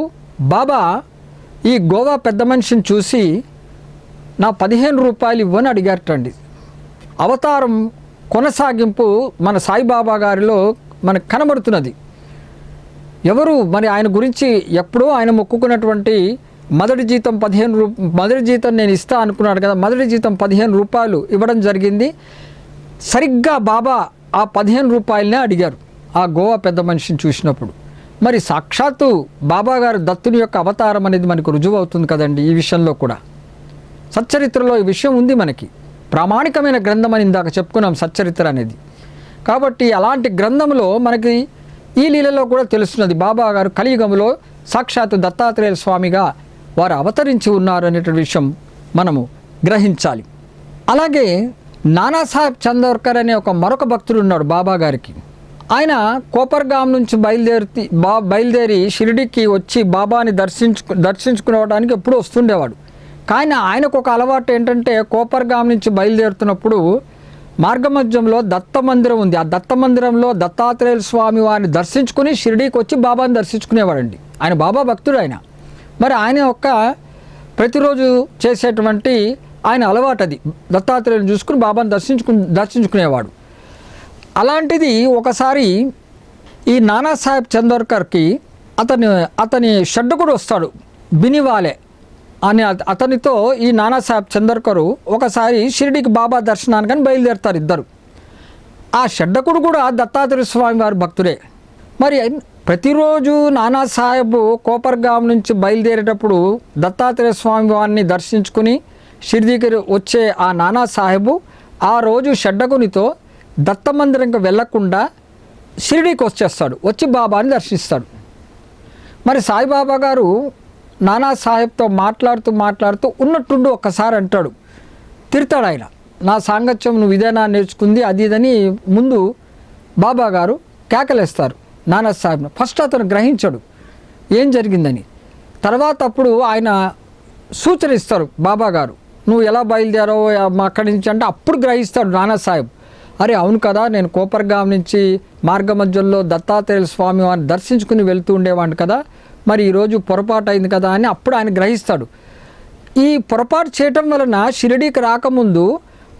బాబా ఈ గోవా పెద్ద మనిషిని చూసి నా 15 రూపాయలు ఇవ్వని అడిగారటండి. అవతారం కొనసాగింపు మన సాయిబాబా గారిలో మనకు కనబడుతున్నది. ఎవరు మరి ఆయన గురించి ఎప్పుడూ ఆయన మొక్కుకున్నటువంటి మొదటి జీతం నేను ఇస్తా అనుకున్నాడు కదా, మొదటి జీతం 15 రూపాయలు ఇవ్వడం జరిగింది. సరిగ్గా బాబా ఆ 15 రూపాయలనే అడిగారు ఆ గోవా పెద్ద మనిషిని చూసినప్పుడు. మరి సాక్షాత్తు బాబా గారు దత్తుని యొక్క అవతారం అనేది మనకు రుజువు అవుతుంది కదండి. ఈ విషయంలో కూడా సచ్చరిత్రలో ఈ విషయం ఉంది. మనకి ప్రామాణికమైన గ్రంథం అని ఇందాక చెప్పుకున్నాం సచ్చరిత్ర అనేది. కాబట్టి అలాంటి గ్రంథంలో మనకి ఈ లీలలో కూడా తెలుస్తున్నది బాబా గారు కలియుగంలో సాక్షాత్తు దత్తాత్రేయ స్వామిగా వారు అవతరించి ఉన్నారు అనేటువంటి విషయం మనము గ్రహించాలి. అలాగే నానాసాహెబ్ చందోర్కర్ అనే మరొక భక్తుడు ఉన్నాడు బాబా గారికి. ఆయన కోపర్గాం నుంచి బయలుదేరి షిరిడీకి వచ్చి బాబాని దర్శించుకునేవడానికి ఎప్పుడూ వస్తుండేవాడు. కానీ ఆయనకు ఒక అలవాటు ఏంటంటే కోపర్గాం నుంచి బయలుదేరుతున్నప్పుడు మార్గమధ్యంలో దత్త మందిరం ఉంది. ఆ దత్త మందిరంలో దత్తాత్రేయ స్వామి వారిని దర్శించుకుని షిరిడీకి వచ్చి బాబాని దర్శించుకునేవాడండి. ఆయన బాబా భక్తుడు ఆయన. మరి ఆయన యొక్క ప్రతిరోజు చేసేటువంటి ఆయన అలవాటు అది. దత్తాత్రేయుని చూసుకుని బాబాని దర్శించుకునేవాడు. అలాంటిది ఒకసారి ఈ నానాసాహెబ్ చందోర్కర్కి అతని షడ్డకుడు వస్తాడు, బినివాలే అని. అతనితో ఈ నానాసాహెబ్ చందోర్కరు ఒకసారి షిరిడీకి బాబా దర్శనానికని బయలుదేరుతారు ఇద్దరు. ఆ షడ్డకుడు కూడా దత్తాత్రేయ స్వామి వారి భక్తుడే. మరి ప్రతిరోజు నానాసాహెబ్ కోపర్గాం నుంచి బయలుదేరేటప్పుడు దత్తాత్రేయ స్వామి వారిని దర్శించుకుని షిరిడీకి వచ్చే ఆ నానాసాహెబు ఆ రోజు షడ్డకునితో దత్త మందిరంకి వెళ్లకుండా షిరిడీకి వచ్చి బాబాని దర్శిస్తాడు. మరి సాయిబాబా గారు నానాసాహెబ్తో మాట్లాడుతూ ఉన్నట్టుండి ఒక్కసారి అంటాడు, తిడతాడు ఆయన. నా సాంగత్యం నువ్వు ఇదేనా నేర్చుకుంది అది ఇదని ముందు బాబా గారు కేకలేస్తారు నానాసాహెబ్ను. ఫస్ట్ అతను గ్రహించాడు ఏం జరిగిందని. తర్వాత అప్పుడు ఆయన సూచన ఇస్తారు బాబా గారు, నువ్వు ఎలా బయలుదేరావు అక్కడి నుంచి అంటే అప్పుడు గ్రహిస్తాడు నానాసాహెబ్. అరే అవును కదా, నేను కోపర్గాం నుంచి మార్గమధ్యంలో దత్తాత్రేయ స్వామి వారిని దర్శించుకుని వెళ్తూ ఉండేవాడిని కదా, మరి ఈరోజు పొరపాటు అయింది కదా అని అప్పుడు ఆయన గ్రహిస్తాడు. ఈ పొరపాటు చేయటం వలన షిరిడీకి రాకముందు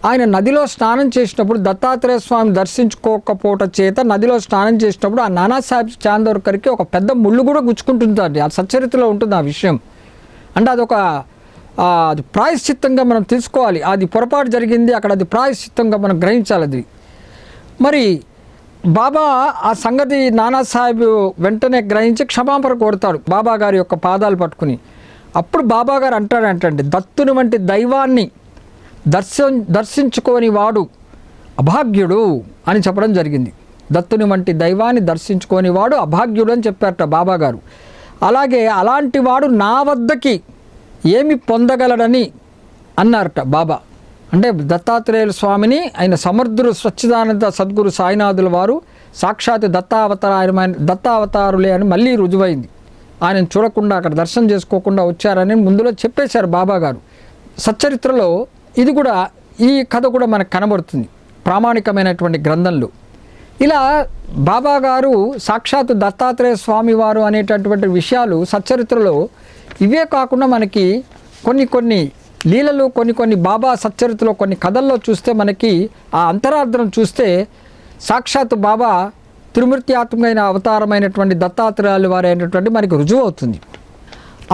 ఆయన నదిలో స్నానం చేసినప్పుడు దత్తాత్రేయ స్వామిని దర్శించుకోకపోవటం చేత నదిలో స్నానం చేసినప్పుడు ఆ నానాసాహెబ్ చందోర్కర్కి ఒక పెద్ద ముళ్ళు కూడా గుచ్చుకుంటుందండి. ఆ సచ్చరిత్రలో ఉంటుంది ఆ విషయం. అంటే అది ప్రాయశ్చిత్తంగా మనం తెలుసుకోవాలి. అది పొరపాటు జరిగింది అక్కడ, అది ప్రాయశ్చిత్తంగా మనం గ్రహించాలి అది. మరి బాబా ఆ సంగతి నానాసాహెబ్ వెంటనే గ్రహించి క్షమాపణ కోరుతాడు బాబా గారి యొక్క పాదాలు పట్టుకుని. అప్పుడు బాబా గారు అంటాడంటండి, దత్తుని వంటి దైవాన్ని దర్శించుకోని వాడు అభాగ్యుడు అని చెప్పడం జరిగింది. దత్తుని వంటి దైవాన్ని దర్శించుకోని వాడు అభాగ్యుడు అని చెప్పారట బాబా గారు. అలాగే అలాంటి వాడు నా వద్దకి ఏమి పొందగలడని అన్నారట బాబా. అంటే దత్తాత్రేయుల స్వామిని ఆయన సమర్థుడు స్వచ్ఛదానంద సద్గురు సాయినాథుల వారు సాక్షాత్ దత్తావతారులే అని మళ్ళీ రుజువైంది. ఆయనను చూడకుండా అక్కడ దర్శనం చేసుకోకుండా వచ్చారని ముందులో చెప్పేశారు బాబా గారు. సచ్చరిత్రలో ఇది కూడా ఈ కథ కూడా మనకు కనబడుతుంది ప్రామాణికమైనటువంటి గ్రంథంలో. ఇలా బాబా గారు సాక్షాత్ దత్తాత్రేయ స్వామి వారు అనేటటువంటి విషయాలు సచ్చరిత్రలో ఇవే కాకుండా మనకి కొన్ని లీలలు కొన్ని బాబా సచ్చరిత్రలో కొన్ని కథల్లో చూస్తే మనకి ఆ అంతరార్థం చూస్తే సాక్షాత్ బాబా త్రిమూర్త్యాత్మకమైన అవతారమైనటువంటి దత్తాత్రేయుల వారు అయినటువంటి మనకి రుజువు అవుతుంది.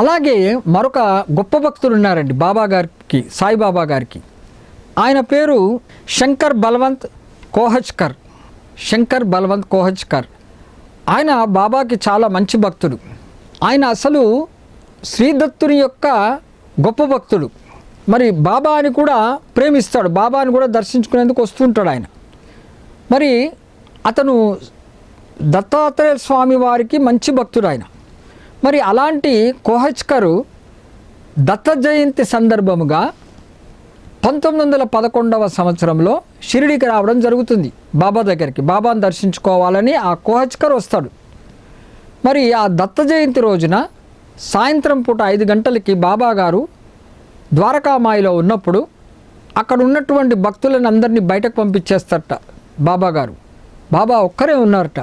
అలాగే మరొక గొప్ప భక్తుడు ఉన్నారండి బాబా గారికి, సాయిబాబా గారికి. ఆయన పేరు శంకర్ బల్వంత్ కోహజ్కర్. ఆయన బాబాకి చాలా మంచి భక్తుడు. ఆయన అసలు శ్రీదత్తుని యొక్క గొప్ప భక్తుడు. మరి బాబాని కూడా ప్రేమిస్తాడు, బాబాని కూడా దర్శించుకునేందుకు వస్తుంటాడు ఆయన. మరి అతను దత్తాత్రేయ స్వామి వారికి మంచి భక్తుడు ఆయన. మరి అలాంటి కోహజ్కరు దత్త జయంతి సందర్భముగా 1911వ సంవత్సరంలో షిరిడీకి రావడం జరుగుతుంది. బాబా దగ్గరికి బాబాను దర్శించుకోవాలని ఆ కోహజ్కర్ వస్తాడు. మరి ఆ దత్త జయంతి రోజున సాయంత్రం పూట 5 గంటలకి బాబా గారు ద్వారకామాయిలో ఉన్నప్పుడు అక్కడ ఉన్నటువంటి భక్తులను అందరినీ బయటకు పంపించేస్తారట బాబా గారు. బాబా ఒక్కరే ఉన్నారట.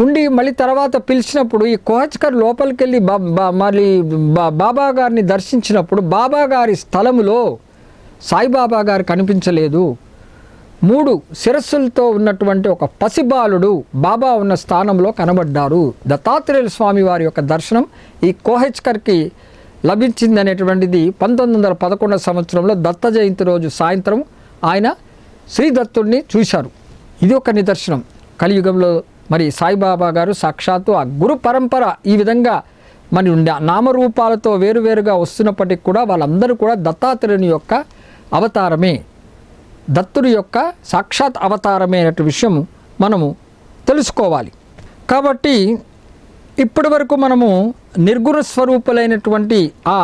ఉండి మళ్ళీ తర్వాత పిలిచినప్పుడు ఈ కోహజ్కర్ లోపలికి వెళ్ళి మళ్ళీ బాబా గారిని దర్శించినప్పుడు బాబా గారి స్థలములో సాయిబాబా గారు కనిపించలేదు. 3 శిరస్సులతో ఉన్నటువంటి ఒక పసిబాలుడు బాబా ఉన్న స్థానంలో కనబడ్డారు. దత్తాత్రేయ స్వామి వారి యొక్క దర్శనం ఈ కోహజ్కర్కి లభించిందనేటువంటిది 1911 సంవత్సరంలో దత్త జయంతి రోజు సాయంత్రం ఆయన శ్రీ దత్తుడిని చూశారు. ఇది ఒక నిదర్శనం. కలియుగంలో మరి సాయిబాబా గారు సాక్షాత్తు ఆ గురు పరంపర ఈ విధంగా మరి నామరూపాలతో వేరువేరుగా వస్తున్నప్పటికీ కూడా వాళ్ళందరూ కూడా దత్తాత్రేయుని యొక్క అవతారమే, దత్తుడి యొక్క సాక్షాత్ అవతారమే అనే విషయం మనము తెలుసుకోవాలి. కాబట్టి ఇప్పటి వరకు మనము నిర్గుణ స్వరూపులైనటువంటి ఆ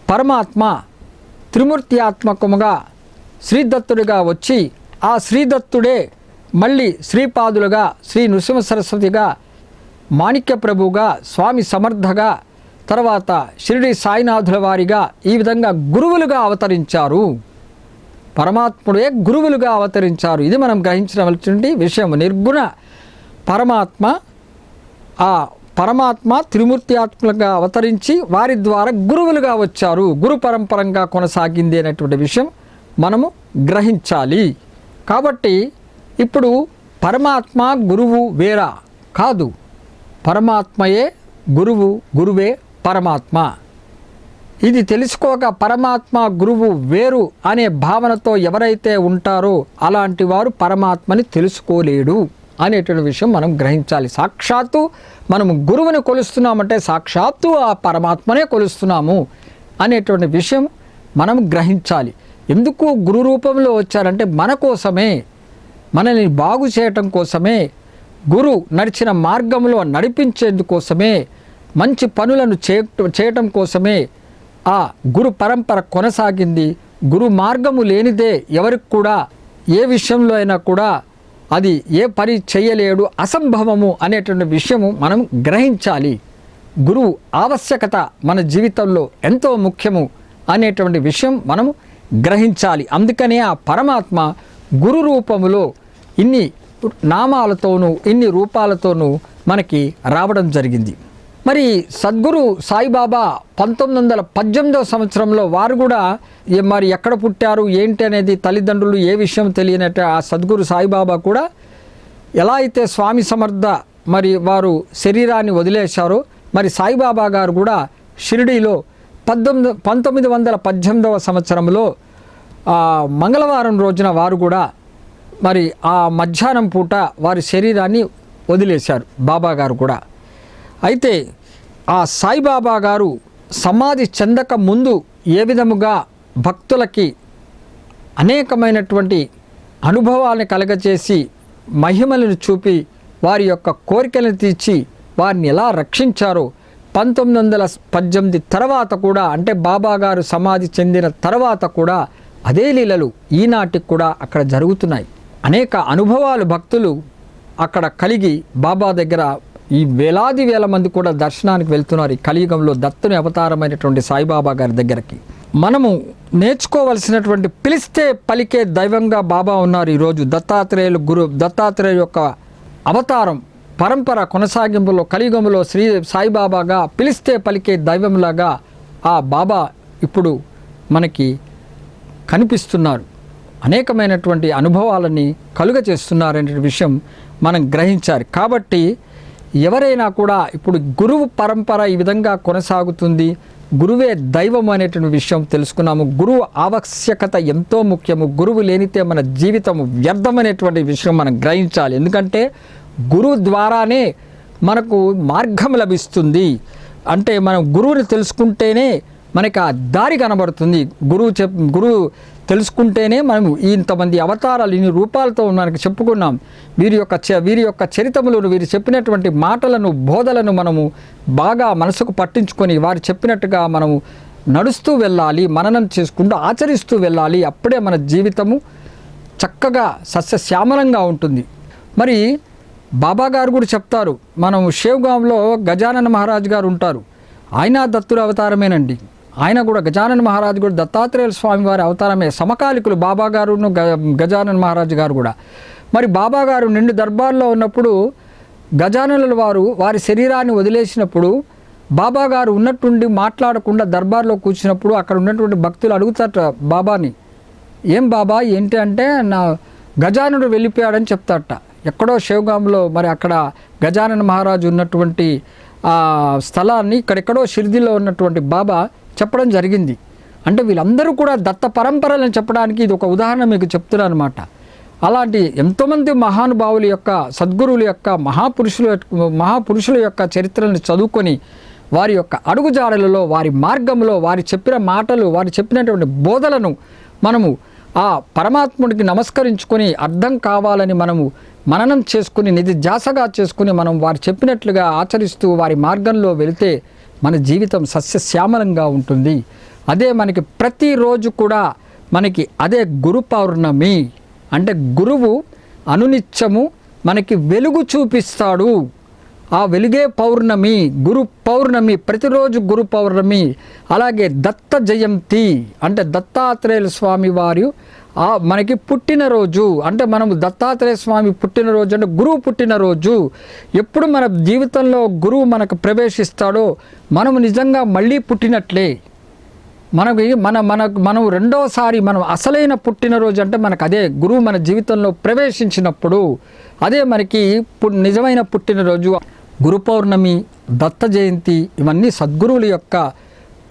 పరమాత్మ త్రిమూర్త్యాత్మకముగా శ్రీదత్తుడిగా వచ్చి ఆ శ్రీదత్తుడే మళ్ళీ శ్రీపాదులుగా, శ్రీ నృసింహ సరస్వతిగా, మాణిక్య ప్రభువుగా, స్వామి సమర్థగా, తర్వాత షిరిడి సాయినాథుల వారిగా ఈ విధంగా గురువులుగా అవతరించారు. పరమాత్ముడే గురువులుగా అవతరించారు. ఇది మనం గ్రహించవలసిన విషయం. నిర్గుణ పరమాత్మ ఆ పరమాత్మ త్రిమూర్త్యాత్మకంగా అవతరించి వారి ద్వారా గురువులుగా వచ్చారు. గురు పరంపరంగా కొనసాగింది అనేటువంటి విషయం మనము గ్రహించాలి. కాబట్టి ఇప్పుడు పరమాత్మ గురువు వేరా కాదు, పరమాత్మయే గురువు, గురువే పరమాత్మ. ఇది తెలుసుకోక పరమాత్మ గురువు వేరు అనే భావనతో ఎవరైతే ఉంటారో అలాంటి వారు పరమాత్మని తెలుసుకోలేడు అనేటువంటి విషయం మనం గ్రహించాలి. సాక్షాత్తు మనము గురువుని కొలుస్తున్నామంటే సాక్షాత్తు ఆ పరమాత్మనే కొలుస్తున్నాము అనేటువంటి విషయం మనం గ్రహించాలి. ఎందుకు గురు రూపంలో వచ్చారంటే మన కోసమే, మనల్ని బాగు చేయటం కోసమే, గురు నడిచిన మార్గంలో నడిపించేందుకోసమే, మంచి పనులను చేయటం కోసమే ఆ గురు పరంపర కొనసాగింది. గురు మార్గము లేనిదే ఎవరికి కూడా ఏ విషయంలో అయినా కూడా అది ఏ పని చేయలేడు, అసంభవము అనేటువంటి విషయము మనం గ్రహించాలి. గురువు ఆవశ్యకత మన జీవితంలో ఎంతో ముఖ్యము అనేటువంటి విషయం మనం గ్రహించాలి. అందుకనే ఆ పరమాత్మ గురు రూపములో ఇన్ని నామాలతోనూ ఇన్ని రూపాలతోనూ మనకి రావడం జరిగింది. మరి సద్గురు సాయిబాబా 1918వ సంవత్సరంలో వారు కూడా మరి ఎక్కడ పుట్టారు ఏంటి అనేది తల్లిదండ్రులు ఏ విషయం తెలియనట్టు ఆ సద్గురు సాయిబాబా కూడా ఎలా అయితే స్వామి సమర్థ మరి వారు శరీరాన్ని వదిలేశారో మరి సాయిబాబా గారు కూడా షిరిడీలో 1918వ సంవత్సరంలో మంగళవారం రోజున వారు కూడా మరి ఆ మధ్యాహ్నం పూట వారి శరీరాన్ని వదిలేశారు బాబా గారు కూడా. అయితే ఆ సాయిబాబా గారు సమాధి చెందక ముందు ఏ విధముగా భక్తులకి అనేకమైనటువంటి అనుభవాలను కలగచేసి మహిమలను చూపి వారి యొక్క కోరికలను తీర్చి వారిని ఎలా రక్షించారో 1918 తర్వాత కూడా అంటే బాబా గారు సమాధి చెందిన తర్వాత కూడా అదే లీలలు ఈనాటికి కూడా అక్కడ జరుగుతున్నాయి. అనేక అనుభవాలు భక్తులు అక్కడ కలిగి బాబా దగ్గర ఈ వేలాది వేల మంది కూడా దర్శనానికి వెళ్తున్నారు. ఈ కలియుగంలో దత్తుని అవతారమైనటువంటి సాయిబాబా గారి దగ్గరికి మనము నేర్చుకోవలసినటువంటి పిలిస్తే పలికే దైవంగా బాబా ఉన్నారు. ఈరోజు దత్తాత్రేయుల యొక్క అవతారం పరంపర కొనసాగింపులో కలియుగంలో శ్రీ సాయిబాబాగా పిలిస్తే పలికే దైవంలాగా ఆ బాబా ఇప్పుడు మనకి కనిపిస్తున్నారు. అనేకమైనటువంటి అనుభవాలని కలుగ చేస్తున్నారనే విషయం మనం గ్రహించాలి. కాబట్టి ఎవరైనా కూడా ఇప్పుడు గురువు పరంపర ఈ విధంగా కొనసాగుతుంది, గురువే దైవం అనేటువంటి విషయం తెలుసుకున్నాము. గురువు ఆవశ్యకత ఎంతో ముఖ్యము. గురువు లేనితే మన జీవితం వ్యర్థమనేటువంటి విషయం మనం గ్రహించాలి. ఎందుకంటే గురువు ద్వారానే మనకు మార్గం లభిస్తుంది. అంటే మనం గురువుని తెలుసుకుంటేనే మనకి ఆ దారి కనబడుతుంది. గురువు తెలుసుకుంటేనే మనం ఇంతమంది అవతారాలు ఇన్ని రూపాలతో మనకి చెప్పుకున్నాం. వీరి యొక్క చరిత్రములను, వీరు చెప్పినటువంటి మాటలను, బోధలను మనము బాగా మనసుకు పట్టించుకొని వారు చెప్పినట్టుగా మనము నడుస్తూ వెళ్ళాలి, మననం చేసుకుంటూ ఆచరిస్తూ వెళ్ళాలి. అప్పుడే మన జీవితము చక్కగా సస్యశ్యామలంగా ఉంటుంది. మరి బాబా గారు కూడా చెప్తారు, మనం షేవ్గాంలో గజానన మహారాజ్ గారు ఉంటారు. ఆయన దత్తుల అవతారమేనండి. ఆయన కూడా గజానన మహారాజు కూడా దత్తాత్రేయ స్వామి వారి అవతారమే. సమకాలికులు బాబా గారును గజానన మహారాజు గారు కూడా. మరి బాబా గారు నిండు దర్బార్లో ఉన్నప్పుడు గజాననుల వారి శరీరాన్ని వదిలేసినప్పుడు బాబా గారు ఉన్నట్టుండి మాట్లాడకుండా దర్బార్లో కూర్చున్నప్పుడు అక్కడ ఉన్నటువంటి భక్తులు అడుగుతారట బాబాని, ఏం బాబా ఏంటి అంటే, నా గజానుడు వెళ్ళిపోయాడని చెప్తారట. ఎక్కడో షేవ్గాంలో మరి అక్కడ గజానన మహారాజు ఉన్నటువంటి ఆ స్థలాన్ని ఇక్కడెక్కడో షిర్డీలో ఉన్నటువంటి బాబా చెప్పడం జరిగింది. అంటే వీళ్ళందరూ కూడా దత్త పరంపరలను చెప్పడానికి ఇది ఒక ఉదాహరణ మీకు చెప్తున్నాను అనమాట. అలాంటి ఎంతోమంది మహానుభావుల యొక్క, సద్గురువుల యొక్క, మహాపురుషుల యొక్క చరిత్రలను చదువుకొని వారి యొక్క అడుగుజాడలలో, వారి మార్గంలో, వారి చెప్పిన మాటలు, వారి చెప్పినటువంటి బోధలను మనము ఆ పరమాత్ముడికి నమస్కరించుకొని అర్థం కావాలని మనము మననం చేసుకుని నిధిధ్యాసగా చేసుకుని మనం వారు చెప్పినట్లుగా ఆచరిస్తూ వారి మార్గంలో వెళితే మన జీవితం సస్యశ్యామలంగా ఉంటుంది. అదే మనకి ప్రతిరోజు కూడా మనకి అదే గురు పౌర్ణమి. అంటే గురువు అనునిత్యము మనకి వెలుగు చూపిస్తాడు. ఆ వెలుగే పౌర్ణమి, గురు పౌర్ణమి, ప్రతిరోజు గురు పౌర్ణమి. అలాగే దత్త జయంతి అంటే దత్తాత్రేయ స్వామి వారు మనకి పుట్టినరోజు. అంటే మనము దత్తాత్రేయ స్వామి పుట్టినరోజు అంటే గురువు పుట్టినరోజు. ఎప్పుడు మన జీవితంలో గురువు మనకు ప్రవేశిస్తాడో మనము నిజంగా మళ్ళీ పుట్టినట్లే. మనం రెండోసారి మనం అసలైన పుట్టినరోజు అంటే మనకు అదే గురువు మన జీవితంలో ప్రవేశించినప్పుడు అదే మనకి నిజమైన పుట్టినరోజు. గురు పౌర్ణమి, దత్త జయంతి ఇవన్నీ సద్గురువుల యొక్క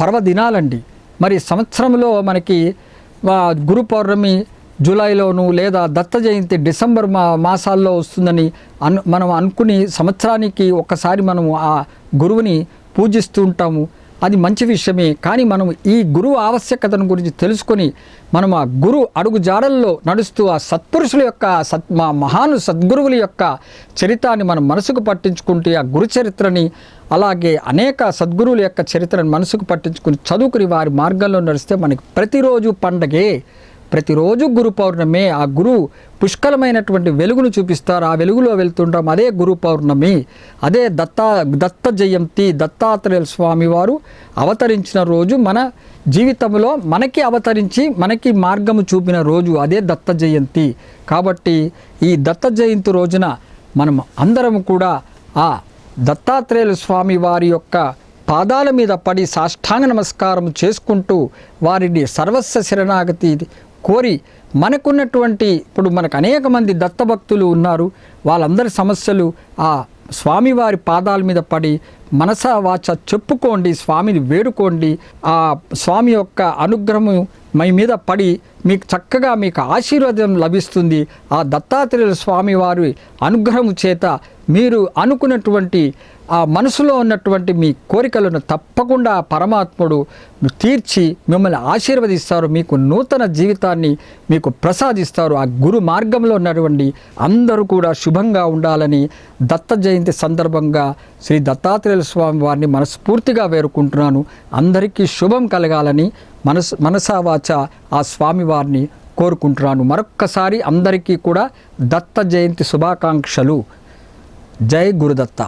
పర్వదినాలండి. మరి సంవత్సరంలో మనకి గురు పౌర్ణమి జూలైలోను లేదా దత్త జయంతి డిసెంబర్ మాసాల్లో వస్తుందని మనం అనుకుని సంవత్సరానికి ఒక్కసారి మనము ఆ గురువుని పూజిస్తూ ఉంటాము. అది మంచి విషయమే. కానీ మనం ఈ గురువు ఆవశ్యకతను గురించి తెలుసుకొని మనం ఆ గురు అడుగు జాడల్లో నడుస్తూ ఆ సత్పురుషుల యొక్క మహాను సద్గురువుల యొక్క చరిత్రని మనం మనసుకు పట్టించుకుంటే ఆ గురు చరిత్రని అలాగే అనేక సద్గురువుల యొక్క చరిత్రను మనసుకు పట్టించుకుని చదువుకుని వారి మార్గంలో నడిస్తే మనకి ప్రతిరోజు పండగే, ప్రతిరోజు గురు పౌర్ణమి. ఆ గురువు పుష్కలమైనటువంటి వెలుగును చూపిస్తారు. ఆ వెలుగులో వెళ్తుంటాం. అదే గురు పౌర్ణమి, అదే దత్త జయంతి. దత్తాత్రేయ స్వామి వారు అవతరించిన రోజు, మన జీవితంలో మనకి అవతరించి మనకి మార్గము చూపిన రోజు అదే దత్త జయంతి. కాబట్టి ఈ దత్త జయంతి రోజున మనం అందరం కూడా ఆ దత్తాత్రేయ స్వామి వారి యొక్క పాదాల మీద పడి సాష్టాంగ నమస్కారం చేసుకుంటూ వారిని సర్వస్వ శరణాగతి కోరి మనకున్నటువంటి ఇప్పుడు మనకు అనేక మంది దత్తభక్తులు ఉన్నారు. వాళ్ళందరి సమస్యలు ఆ స్వామివారి పాదాల మీద పడి మనసా వాచ చెప్పుకోండి, స్వామిని వేడుకోండి. ఆ స్వామి యొక్క అనుగ్రహము మీ మీద పడి మీకు చక్కగా మీకు ఆశీర్వాదం లభిస్తుంది. ఆ దత్తాత్రేయ స్వామి వారి అనుగ్రహము చేత మీరు అనుకున్నటువంటి ఆ మనసులో ఉన్నటువంటి మీ కోరికలను తప్పకుండా పరమాత్ముడు తీర్చి మిమ్మల్ని ఆశీర్వదిస్తారు. మీకు నూతన జీవితాన్ని మీకు ప్రసాదిస్తారు. ఆ గురు మార్గంలో ఉన్నటువంటి అందరూ కూడా శుభంగా ఉండాలని దత్త జయంతి సందర్భంగా శ్రీ దత్తాత్రేయ స్వామి వారిని మనస్ఫూర్తిగా వేడుకుంటున్నాను. అందరికీ శుభం కలగాలని మనసా వాచ ఆ స్వామి వారిని కోరుకుంటున్నాను. మరొక్కసారి అందరికీ కూడా దత్త జయంతి శుభాకాంక్షలు. జై గురుదత్త.